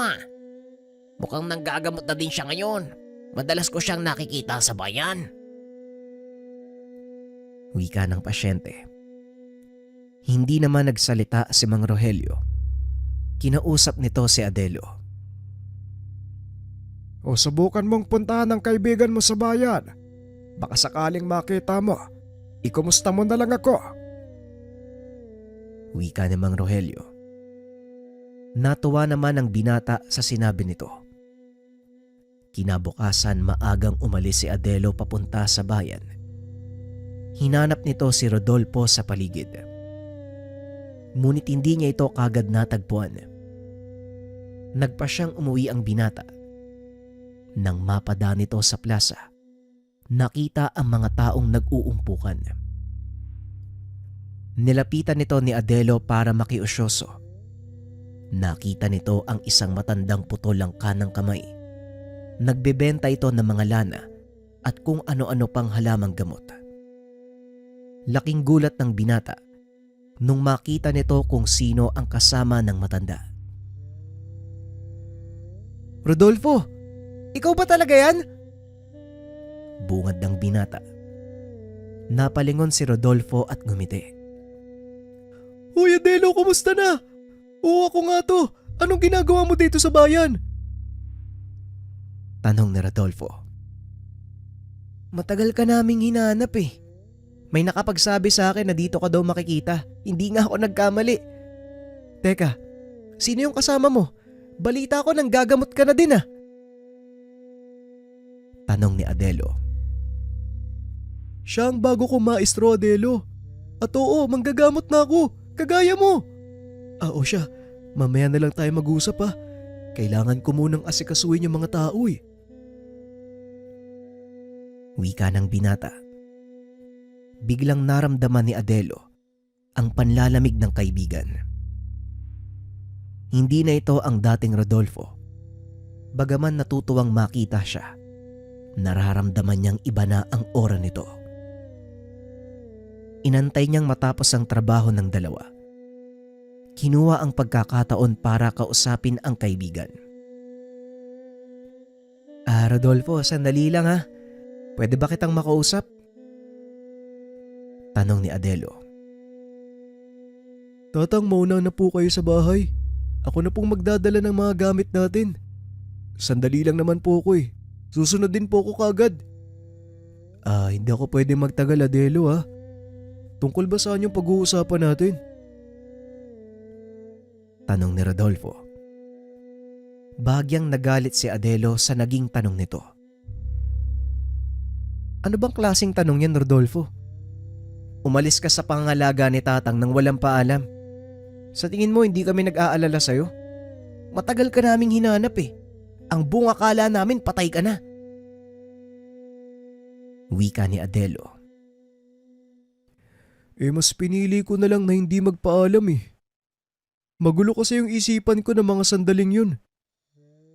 Mukhang nanggagamot na din siya ngayon. Madalas ko siyang nakikita sa bayan. Wika ng pasyente. Hindi naman nagsalita si Mang Rogelio. Kinausap nito si Adelo. O subukan mong puntahan ang kaibigan mo sa bayan. Baka sakaling makita mo, ikumusta mo na lang ako. Wika ni Mang Rogelio. Natuwa naman ang binata sa sinabi nito. Kinabukasan maagang umalis si Adelo papunta sa bayan. Hinanap nito si Rodolfo sa paligid. Ngunit hindi niya ito kagad natagpuan. Nagpa siyang umuwi ang binata. Nang mapada nito sa plaza, nakita ang mga taong nag-uumpukan. Nilapitan nito ni Adelo para makiusyoso. Nakita nito ang isang matandang putol ang kanang kamay. Nagbebenta ito ng mga lana at kung ano-ano pang halamang gamot. Laking gulat ng binata nung makita nito kung sino ang kasama ng matanda. Rodolfo! Ikaw ba talaga yan? Bungad ng binata. Napalingon si Rodolfo at ngumiti. Hoy Adelo, kumusta na? Oo, ako nga to. Anong ginagawa mo dito sa bayan? Tanong ni Rodolfo. Matagal ka naming hinanap May nakapagsabi sa akin na dito ka daw makikita. Hindi nga ako nagkamali. Teka, sino yung kasama mo? Balita ko nang gagamot ka na din Tanong ni Adelo. Siya ang bago kong maestro, Adelo. At oo, manggagamot na ako. Kagaya mo. O siya, mamaya na lang tayo mag-usap Kailangan ko munang asikasuhin yung mga tao Wika ng binata. Biglang naramdaman ni Adelo ang panlalamig ng kaibigan. Hindi na ito ang dating Rodolfo. Bagaman natutuwang makita siya, nararamdaman niyang iba na ang aura nito. Inantay niyang matapos ang trabaho ng dalawa. Kinuha ang pagkakataon para kausapin ang kaibigan. Rodolfo, sandali lang Pwede ba kitang makausap? Tanong ni Adelo. Tatang, mauna na po kayo sa bahay. Ako na pong magdadala ng mga gamit natin. Sandali lang naman po ako Susunod din po ako kagad. Hindi ako pwede magtagal, Adelo Tungkol ba saan yung pag-uusapan natin? Tanong ni Rodolfo. Bahagyang nagalit si Adelo sa naging tanong nito. Ano bang klaseng tanong yan, Rodolfo? Umalis ka sa pangangalaga ni tatang nang walang paalam. Sa tingin mo hindi kami nag-aalala sa'yo? Matagal ka naming hinanap Ang buong akala namin patay ka na. Wika ni Adelo. Mas pinili ko na lang na hindi magpaalam Magulo kasi yung isipan ko ng mga sandaling yun.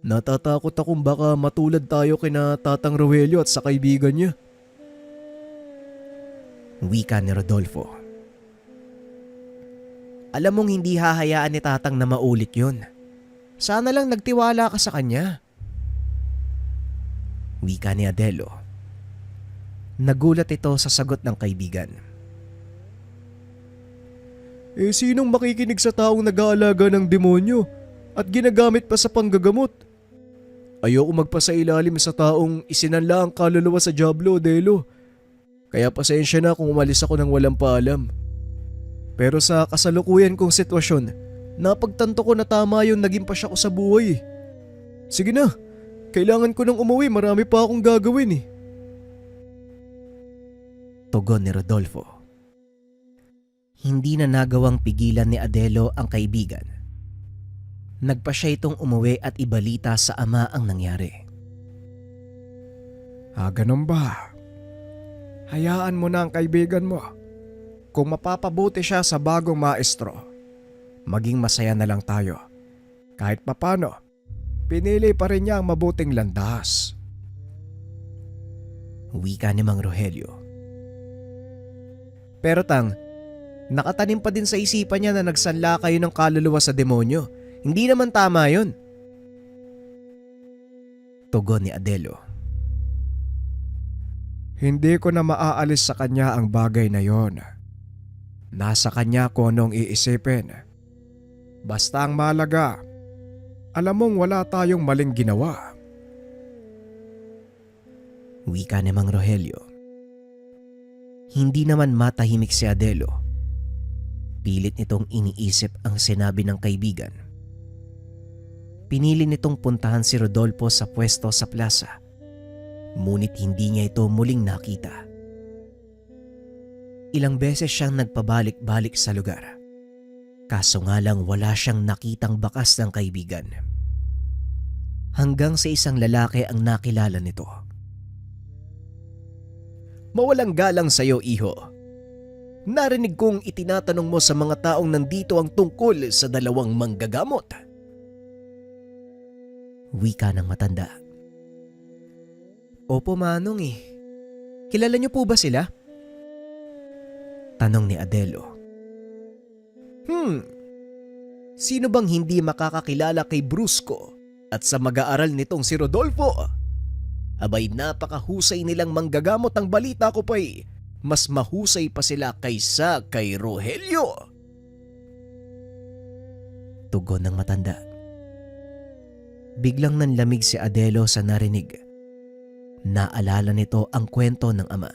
Natatakot akong baka matulad tayo kina Tatang Rogelio at sa kaibigan niya. Wika ni Rodolfo. Alam mong hindi hahayaan ni Tatang na maulit yun. Sana lang nagtiwala ka sa kanya. Wika ni Adelo. Nagulat ito sa sagot ng kaibigan. Sinong makikinig sa taong nag-aalaga ng demonyo at ginagamit pa sa panggagamot? Ayoko magpasailalim sa taong isinanla ang kaluluwa sa Diablo, Adelo. Kaya pasensya na kung umalis ako ng walang paalam. Pero sa kasalukuyan kong sitwasyon, Napagtanto ko na tama yung naging pasya ko sa buhay. Sige na, kailangan ko nang umuwi, marami pa akong gagawin eh. Tugon ni Rodolfo. Hindi na nagawang pigilan ni Adelo ang kaibigan. Nagpa siya itong umuwi at ibalita sa ama ang nangyari. Ganun ba? Hayaan mo na ang kaibigan mo. Kung mapapabuti siya sa bagong maestro, maging masaya na lang tayo. Kahit papano, pinili pa rin niya ang mabuting landas. Wika ni Mang Rogelio. Pero Tang, nakatanim pa din sa isipan niya na nagsanla kayo ng kaluluwa sa demonyo. Hindi naman tama yun. Tugon ni Adelo. Hindi ko na maaalis sa kanya ang bagay na yon. Nasa kanya kung anong iisipin. Basta ang malaga, alam mong wala tayong maling ginawa. Wika ni Mang Rogelio. Hindi naman matahimik si Adelo. Pilit nitong iniisip ang sinabi ng kaibigan. Pinili nitong puntahan si Rodolfo sa pwesto sa plaza. Ngunit hindi niya ito muling nakita. Ilang beses siyang nagpabalik-balik sa lugar. Kaso nga lang wala siyang nakitang bakas ng kaibigan. Hanggang sa isang lalaki ang nakilala nito. Mawalang galang sa'yo, iho. Narinig kong itinatanong mo sa mga taong nandito ang tungkol sa dalawang manggagamot. Wika ng matanda. Opo, Manong eh. Kilala niyo po ba sila? Tanong ni Adelo. Sino bang hindi makakakilala kay Brusco at sa mag-aaral nitong si Rodolfo? Abay, napakahusay nilang manggagamot, ang balita ko pa'y mas mahusay pa sila kaysa kay Rogelio. Tugon ng matanda. Biglang nanlamig si Adelo sa narinig. Naalala nito ang kwento ng ama.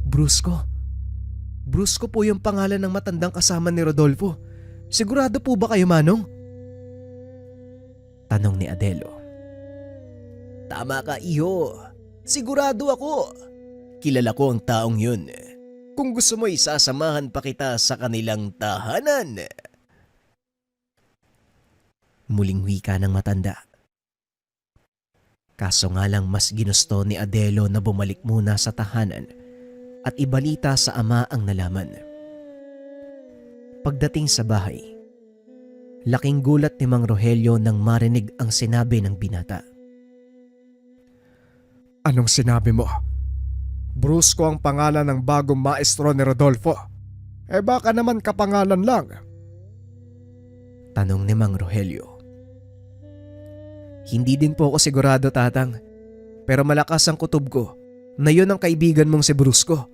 Brusco? Brusco po yung pangalan ng matandang kasama ni Rodolfo. Sigurado po ba kayo, Manong? Tanong ni Adelo. Tama ka, iho. Sigurado ako. Kilala ko ang taong yun. Kung gusto mo, isasamahan pa kita sa kanilang tahanan. Muling wika ng matanda. Kaso nga lang mas ginusto ni Adelo na bumalik muna sa tahanan at ibalita sa ama ang nalaman. Pagdating sa bahay, laking gulat ni Mang Rogelio nang marinig ang sinabi ng binata. Anong sinabi mo? Brusco ang pangalan ng bagong maestro ni Rodolfo. Baka naman kapangalan lang. Tanong ni Mang Rogelio. Hindi din po ako sigurado, Tatang. Pero malakas ang kutob ko na yun ang kaibigan mong si Brusco.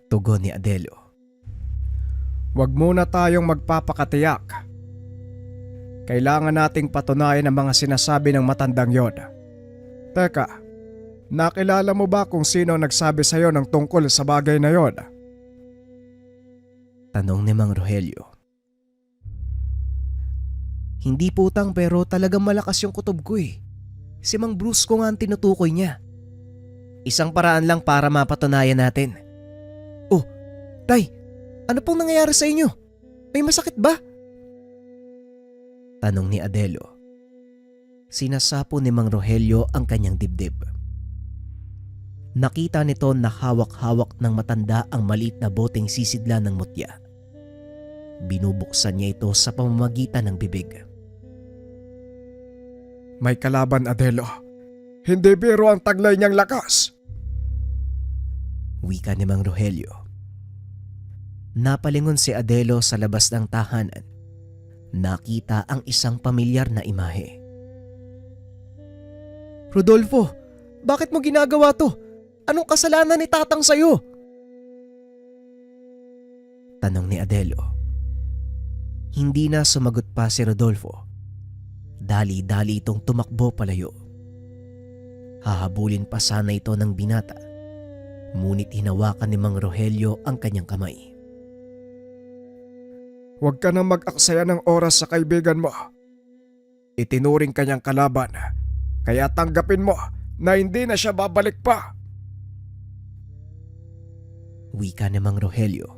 Tugon ni Adelo. Huwag muna tayong magpapakatiyak. Kailangan nating patunayan ang mga sinasabi ng matandang yon. Teka, nakilala mo ba kung sino nagsabi sa'yo ng tungkol sa bagay na yon? Tanong ni Mang Rogelio. Hindi po, Tang, pero talagang malakas yung kutob ko eh. Si Mang Brusco nga ang tinutukoy niya. Isang paraan lang para mapatunayan natin. Oh, Tay, ano pong nangyayari sa inyo? May masakit ba? Tanong ni Adelo. Sinasapo ni Mang Rogelio ang kanyang dibdib. Nakita nito na hawak-hawak ng matanda ang maliit na boteng sisidla ng mutya. Binubuksan niya ito sa pamamagitan ng bibig. May kalaban, Adelo. Hindi biro ang taglay niyang lakas. Wika ni Mang Rogelio. Napalingon si Adelo sa labas ng tahanan. Nakita ang isang pamilyar na imahe. Rodolfo, bakit mo ginagawa to? Anong kasalanan ni Tatang sa'yo? Tanong ni Adelo. Hindi na sumagot pa si Rodolfo. Dali-dali itong tumakbo palayo. Hahabulin pa sana ito ng binata. Ngunit hinawakan ni Mang Rogelio ang kanyang kamay. Huwag ka na mag-aksaya ng oras sa kaibigan mo. Itinuring kanyang kalaban, kaya tanggapin mo na hindi na siya babalik pa. Wika ni Mang Rogelio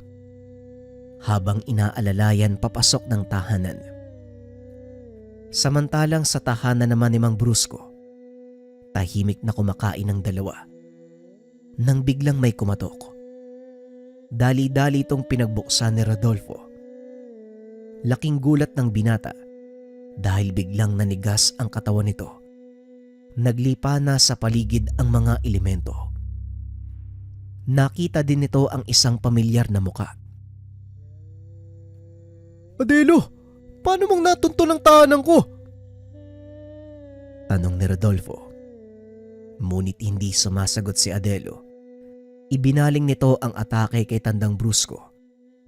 habang inaalalayan papasok ng tahanan. Samantalang sa tahanan naman ni Mang Brusco, tahimik na kumakain ng dalawa. Nang biglang may kumatok. Dali-dali itong pinagbuksan ni Rodolfo. Laking gulat ng binata dahil biglang nanigas ang katawan nito. Naglipa na sa paligid ang mga elemento. Nakita din nito ang isang pamilyar na muka. Adelo, paano mong natunto ng tahanan ko? Tanong ni Rodolfo. Ngunit hindi sumasagot si Adelo. Ibinaling nito ang atake kay Tandang Brusco,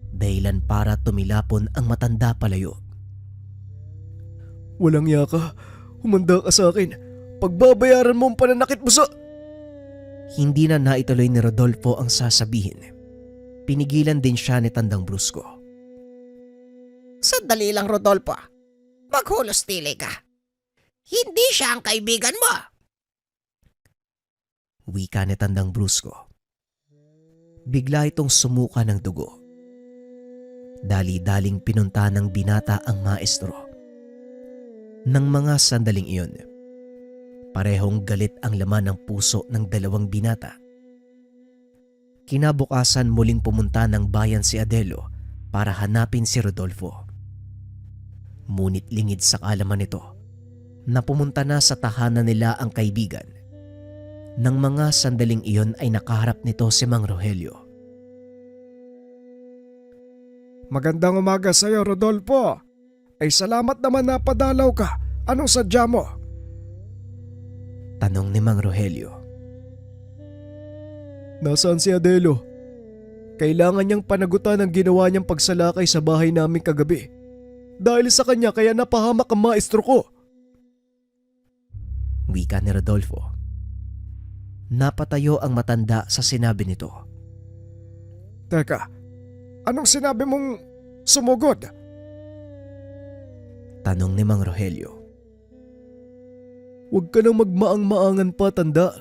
dahilan para tumilapon ang matanda palayo. Walang yaka, humanda ka sa akin. Pagbabayaran mo ang pananakit mo sa... Hindi na naituloy ni Rodolfo ang sasabihin. Pinigilan din siya ni Tandang Brusco. Sandali lang, Rodolfo. Maghulos tili ka. Hindi siya ang kaibigan mo. Wika ni Tandang Brusco. Bigla itong sumuka ng dugo. Dali-daling pinunta ng binata ang maestro. Nang mga sandaling iyon, parehong galit ang laman ng puso ng dalawang binata. Kinabukasan muling pumunta ng bayan si Adelo para hanapin si Rodolfo. Ngunit lingid sa kaalaman nito na pumunta na sa tahanan nila ang kaibigan. Nang mga sandaling iyon ay nakaharap nito si Mang Rogelio. Magandang umaga sa iyo, Rodolfo. Ay salamat naman na padalaw ka. Anong sadya mo? Tanong ni Mang Rogelio. Nasaan si Adelo? Kailangan niyang panagutan ang ginawa niyang pagsalakay sa bahay namin kagabi. Dahil sa kanya kaya napahamak ang maestro ko. Wika ni Rodolfo. Napatayo ang matanda sa sinabi nito. Teka, anong sinabi mong sumugod? Tanong ni Mang Rogelio. Huwag ka nang magmaang-maangan pa, tanda.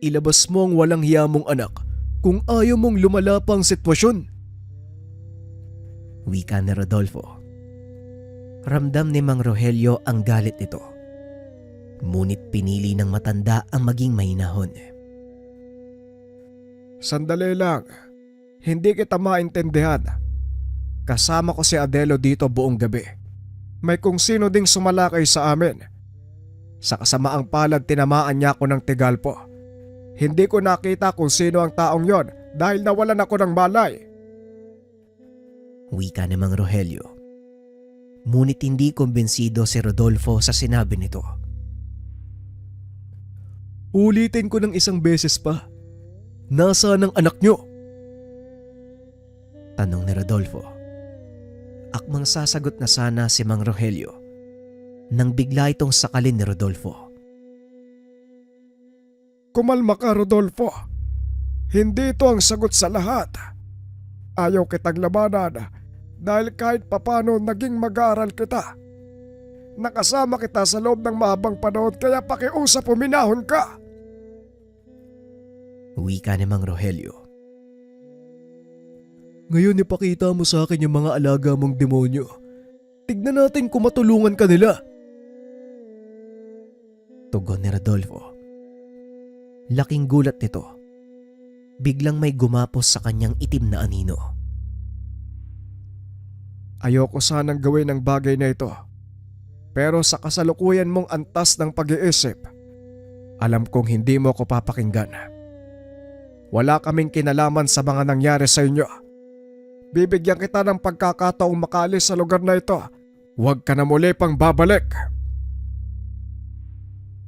Ilabas mo ang walang hiya mong anak kung ayaw mong lumala pa ang sitwasyon. Wika ni Rodolfo. Ramdam ni Mang Rogelio ang galit nito. Ngunit pinili ng matanda ang maging mahinahon. Sandali lang. Hindi kita maintindihan. Kasama ko si Adelo dito buong gabi. May kung sino ding sumalakay sa amin. Sa kasamaang palad tinamaan niya ako ng tigalpo. Hindi ko nakita kung sino ang taong yon dahil nawalan ako ng malay. Wika ni Mang Rogelio. Ngunit hindi kumbensido si Rodolfo sa sinabi nito. Ulitin ko ng isang beses pa. Nasaan ang anak niyo? Tanong ni Rodolfo. Akmang sasagot na sana si Mang Rogelio nang bigla itong sakalin ni Rodolfo. Kumalma ka, Rodolfo. Hindi ito ang sagot sa lahat. Ayaw kitang labanan dahil kahit papano naging mag-aaral kita. Nakasama kita sa loob ng mahabang panahon kaya pakiusap huminahon ka. Wika ni Mang Rogelio. Ngayon ipakita mo sa akin yung mga alaga mong demonyo. Tignan natin kung matulungan ka nila. Tugon ni Rodolfo. Laking gulat nito. Biglang may gumapos sa kanyang itim na anino. Ayoko sanang gawin ang bagay na ito. Pero sa kasalukuyan mong antas ng pag-iisip, alam kong hindi mo ako papakinggan. Wala kaming kinalaman sa mga nangyari sa inyo. Bibigyan kita ng pagkakataong makaalis sa lugar na ito. Huwag ka na muli pang babalik.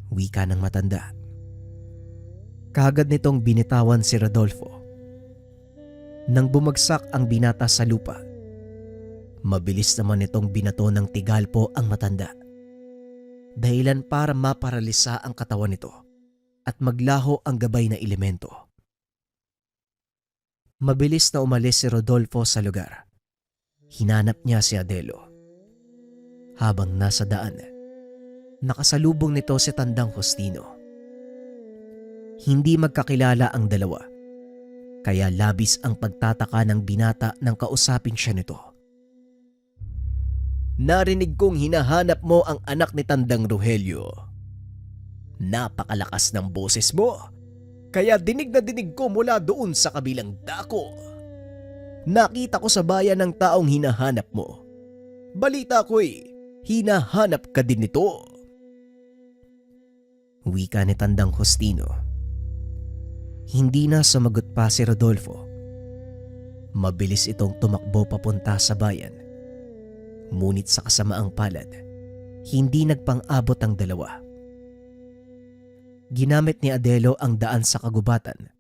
Wika ng matanda. Kaagad nitong binitawan si Rodolfo. Nang bumagsak ang binata sa lupa, mabilis naman itong binato ng tigalpo ang matanda. Dahilan para maparalisa ang katawan nito at maglaho ang gabay na elemento. Mabilis na umalis si Rodolfo sa lugar. Hinanap niya si Adelo. Habang nasa daan, nakasalubong nito si Tandang Justino. Hindi magkakilala ang dalawa, kaya labis ang pagtataka ng binata nang kausapin siya nito. Narinig kong hinahanap mo ang anak ni Tandang Rogelio. Napakalakas ng boses mo, kaya dinig na dinig ko mula doon sa kabilang dako. Nakita ko sa bayan ng taong hinahanap mo. Balita ko'y hinahanap ka din nito. Wika ni Tandang Justino. Hindi na sumagot pa si Rodolfo. Mabilis itong tumakbo papunta sa bayan. Ngunit sa kasamaang palad, hindi nagpang-abot ang dalawa. Ginamit ni Adelo ang daan sa kagubatan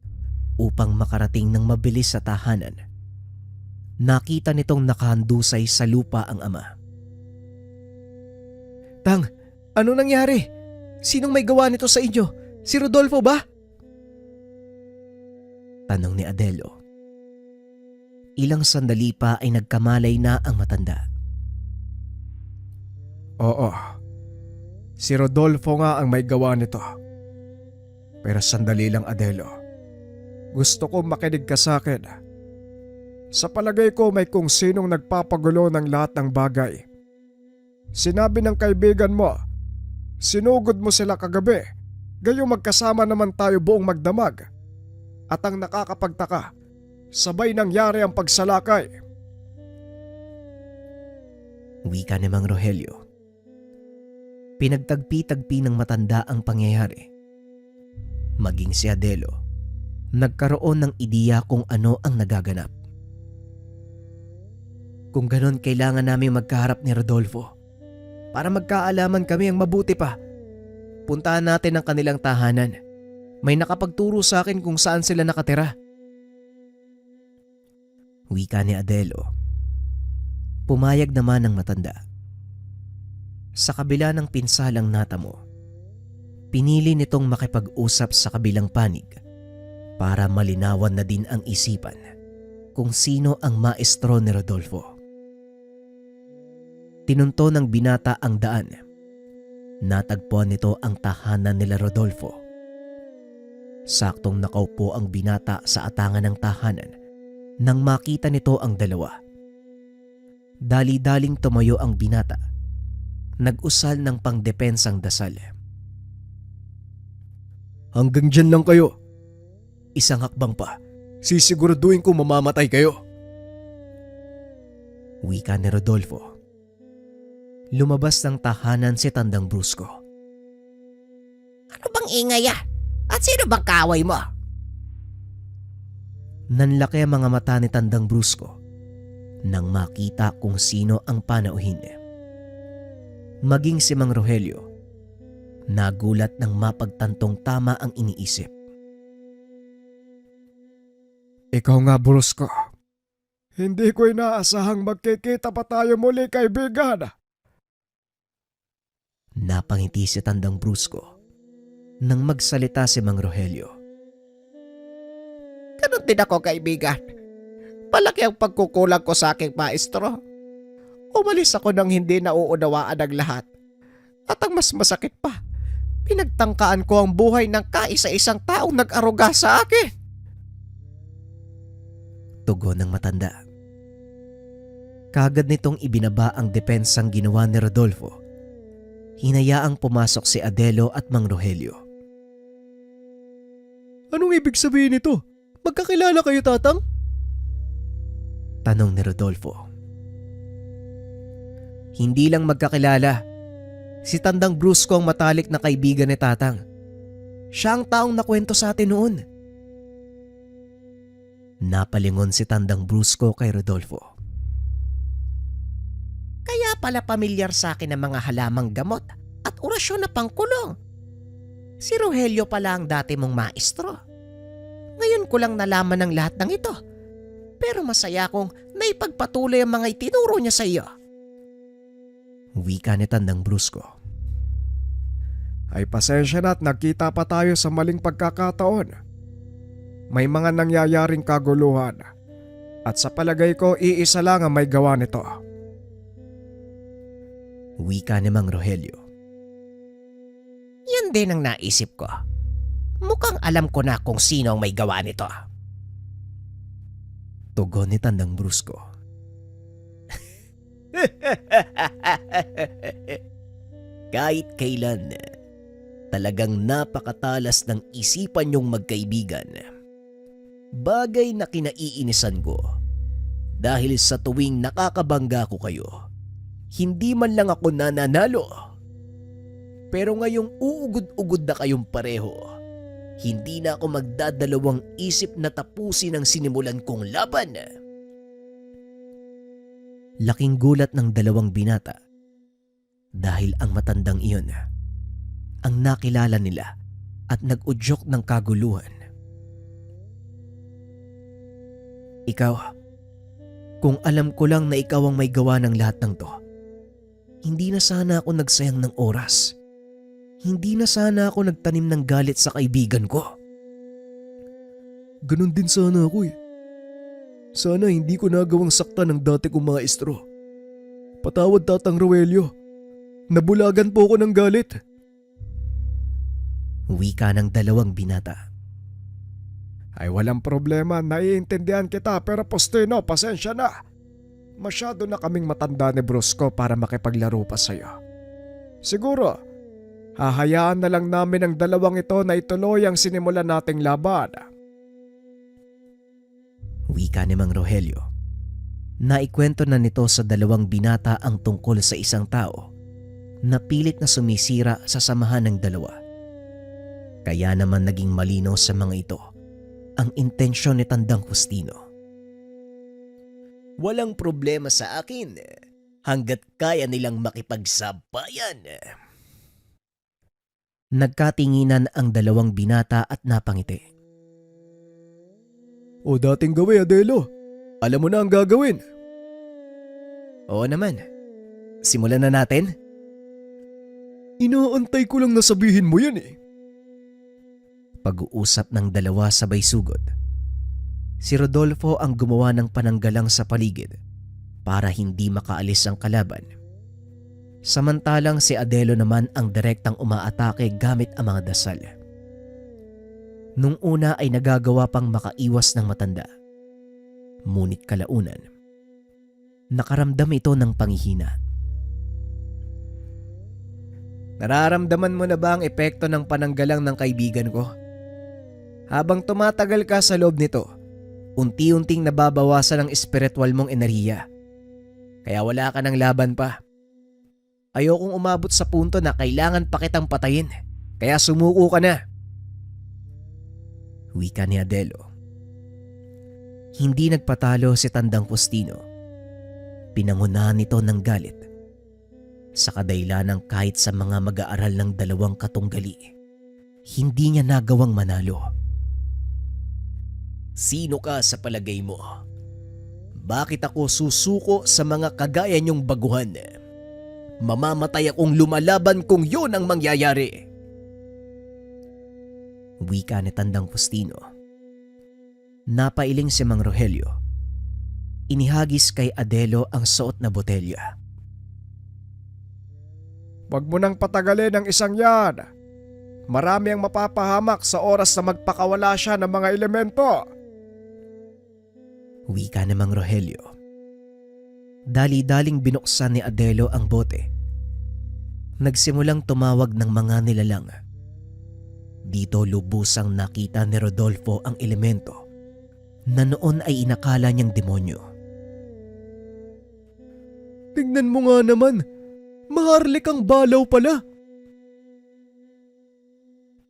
upang makarating ng mabilis sa tahanan. Nakita nitong nakahandusay sa lupa ang ama. Tang, ano nangyari? Sinong may gawa nito sa inyo? Si Rodolfo ba? Tanong ni Adelo. Ilang sandali pa ay nagkamalay na ang matanda. Oo. Si Rodolfo nga ang may gawa nito. Pero sandali lang, Adelo. Gusto ko makinig ka sa akin. Sa palagay ko may kung sinong nagpapagulo ng lahat ng bagay. Sinabi ng kaibigan mo, sinugod mo sila kagabi. Gayong magkasama naman tayo buong magdamag. At ang nakakapagtaka, sabay nangyari ang pagsalakay. Wika ni Mang Rogelio. Pinagtagpi-tagpi ng matanda ang pangyayari. Maging si Adelo, nagkaroon ng ideya kung ano ang nagaganap. Kung ganon, kailangan namin magkaharap ni Rodolfo para magkaalaman kami ang mabuti pa. Puntahan natin ang kanilang tahanan. May nakapagturo sa akin kung saan sila nakatira. Wika ni Adelo. Pumayag naman ang matanda. Sa kabila ng pinsalang natamo, pinili nitong makipag-usap sa kabilang panig para malinawan na din ang isipan kung sino ang maestro ni Rodolfo. Tinunto ng binata ang daan. Natagpuan nito ang tahanan nila Rodolfo. Saktong nakaupo ang binata sa atangan ng tahanan nang makita nito ang dalawa. Dali-daling tumayo ang binata. Nag-usal ng pangdepensang dasal. Hanggang dyan lang kayo. Isang hakbang pa. Sisiguraduhin ko mamamatay kayo. Wika ni Rodolfo. Lumabas ng tahanan si Tandang Brusco. Ano bang ingay ah? At sino bang kaaway mo? Nanlaki ang mga mata ni Tandang Brusco nang makita kung sino ang panauhin. Maging si Mang Rogelio, nagulat nang mapagtantong tama ang iniisip. Ikaw nga, Brusco. Hindi ko inaasahang magkikita pa tayo muli, kaibigan. Napangiti si Tandang Brusco nang magsalita si Mang Rogelio. Ganun din ako, kaibigan. Palaki ang pagkukulang ko sa aking maestro. Umalis ako nang hindi nauunawaan ang lahat. At ang mas masakit pa, pinagtangkaan ko ang buhay ng kaisa-isang taong nag-aruga sa akin. Tugon ng matanda. Kagad nitong ibinaba ang depensang ginawa ni Rodolfo. Hinayaang pumasok si Adelo at Mang Rogelio. Anong ibig sabihin nito? Magkakilala kayo, Tatang? Tanong ni Rodolfo. Hindi lang magkakilala. Si Tandang Brusco ang matalik na kaibigan ni Tatang. Siya ang taong nakwento sa atin noon. Napalingon si Tandang Brusco kay Rodolfo. Kaya pala pamilyar sa akin ang mga halamang gamot at orasyon na pangkulong. Si Rogelio pala ang dati mong maestro. Ngayon ko lang nalaman ang lahat ng ito. Pero masaya akong naipagpatuloy ang mga itinuro niya sa iyo. Wika ni Tandang Brusco. Ay pasensya na at nagkita pa tayo sa maling pagkakataon. May mga nangyayaring kaguluhan At sa palagay ko, iisa lang ang may gawa nito. Wika ni Mang Rogelio. Yan din ang naisip ko. Mukhang alam ko na kung sino ang may gawa nito. Tugon ni Tandang brusko. Kahit kailan, talagang napakatalas ng isipan niyong magkaibigan. Bagay na kinaiinisan ko. Dahil sa tuwing nakakabangga ko kayo, hindi man lang ako nananalo. Pero ngayong uugod-ugod na kayong pareho, hindi na ako magdadalawang isip na tapusin ang sinimulan kong laban. Laking gulat ng dalawang binata dahil ang matandang iyon ang nakilala nila at nag-udyok ng kaguluhan. Ikaw, kung alam ko lang na ikaw ang may gawa ng lahat ng to, hindi na sana ako nagsayang ng oras. Hindi na sana ako nagtanim ng galit sa kaibigan ko. Ganon din sana ako eh. Sana hindi ko nagawang saktan ng dati kong maestro. Patawad, Tatang Rogelio. Nabulagan po ako ng galit. Wika ng dalawang binata. Ay walang problema, naiintindihan kita pero Postino, pasensya na. Masyado na kaming matanda ni Brusco para makipaglaro pa sa'yo. Siguro, hahayaan na lang namin ang dalawang ito na ituloy ang sinimulan nating laban. Wika ni Mang Rogelio. Naikwento na nito sa dalawang binata ang tungkol sa isang tao na pilit na sumisira sa samahan ng dalawa. Kaya naman naging malinaw sa mga ito ang intensyon ni Tandang Justino. Walang problema sa akin hanggat kaya nilang makipagsabayan. Nagkatinginan ang dalawang binata at napangiti. O dating gawi, Adelo. Alam mo na ang gagawin. Oo naman. Simulan na natin? Inaantay ko lang na sabihin mo yan eh. Pag-uusap ng dalawa sabay sugod. Si Rodolfo ang gumawa ng pananggalang sa paligid para hindi makaalis ang kalaban. Samantalang si Adelo naman ang direktang umaatake gamit ang mga dasal. Nung una ay nagagawa pang makaiwas ng matanda. Ngunit kalaunan, nakaramdam ito ng panghihina. Nararamdaman mo na ba ang epekto ng pananggalang ng kaibigan ko? Habang tumatagal ka sa loob nito, unti-unting nababawasan ang espiritual mong enerhiya. Kaya wala ka ng laban pa. Ayokong umabot sa punto na kailangan pa kitang patayin. Kaya sumuko ka na. Wika ni Adelo. Hindi nagpatalo si Tandang Justino. Pinangunahan nito ng galit. Sa kadailanang kahit sa mga mag-aaral ng dalawang katunggali, hindi niya nagawang manalo. Sino ka sa palagay mo? Bakit ako susuko sa mga kagaya niyong baguhan? Mamamatay akong lumalaban kung yun ang mangyayari. Wika ni Tandang Justino. Napailing si Mang Rogelio. Inihagis kay Adelo ang suot na botelya. Huwag mo nang patagalin ang isang yan. Marami ang mapapahamak sa oras na magpakawala siya ng mga elemento. Wika ni Mang Rogelio. Dali-daling binuksan ni Adelo ang bote. Nagsimulang tumawag ng mga nilalang. Dito lubusang nakita ni Rodolfo ang elemento na noon ay inakala niyang demonyo. Tingnan mo nga naman, maharlik ang balaw pala.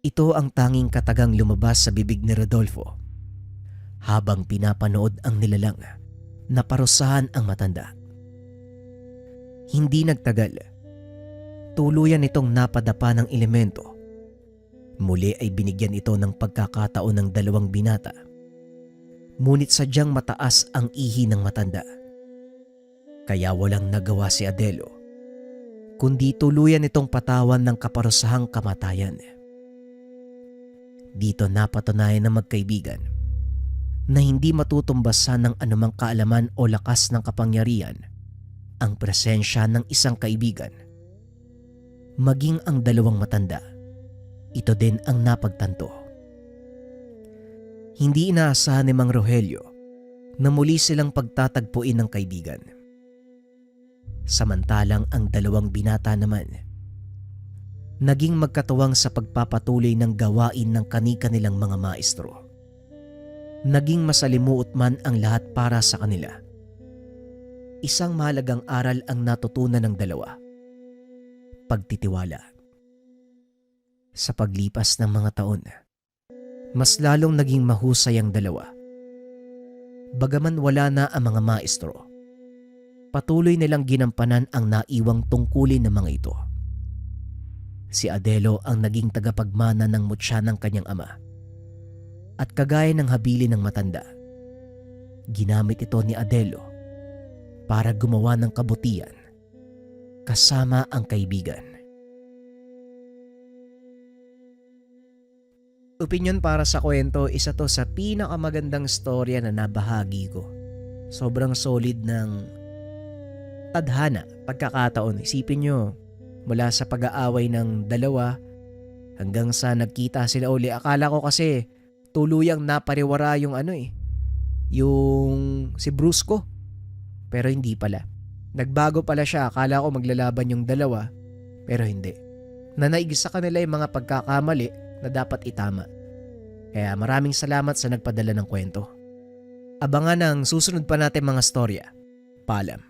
Ito ang tanging katagang lumabas sa bibig ni Rodolfo habang pinapanood ang nilalang na parusahan ang matanda. Hindi nagtagal. Tuluyan itong napadapa ng elemento. Muli ay binigyan ito ng pagkakataon ng dalawang binata. Ngunit sadyang mataas ang ihi ng matanda. Kaya walang nagawa si Adelo, kundi tuluyan itong patawan ng kaparusahang kamatayan. Dito napatunayan ng magkaibigan na hindi matutumbasan ng anumang kaalaman o lakas ng kapangyarihan ang presensya ng isang kaibigan. Maging ang dalawang matanda, ito din ang napagtanto. Hindi inaasahan ni Mang Rogelio na muli silang pagtatagpuin ng kaibigan. Samantalang ang dalawang binata naman, naging magkatuwang sa pagpapatuloy ng gawain ng kani-kanilang mga maestro. Naging masalimuot man ang lahat para sa kanila. Isang mahalagang aral ang natutunan ng dalawa: pagtitiwala. Sa paglipas ng mga taon, mas lalong naging mahusay ang dalawa. Bagaman wala na ang mga maestro, patuloy nilang ginampanan ang naiwang tungkulin ng mga ito. Si Adelo ang naging tagapagmana ng mutya ng kanyang ama. At kagaya ng habilin ng matanda, ginamit ito ni Adelo para gumawa ng kabutihan kasama ang kaibigan. Opinyon para sa kwento, isa to sa pinakamagandang storya na nabahagi ko. Sobrang solid ng tadhana, pagkakataon. Isipin nyo, mula sa pag-aaway ng dalawa hanggang sa nagkita sila uli. Akala ko kasi tuluyang napariwara yung yung si Brusco. Pero hindi pala. Nagbago pala siya. Akala ko maglalaban yung dalawa, pero hindi. Nanaig sa kanila yung mga pagkakamali na dapat itama. Kaya maraming salamat sa nagpadala ng kwento. Abangan ang susunod pa natin mga storya. Paalam.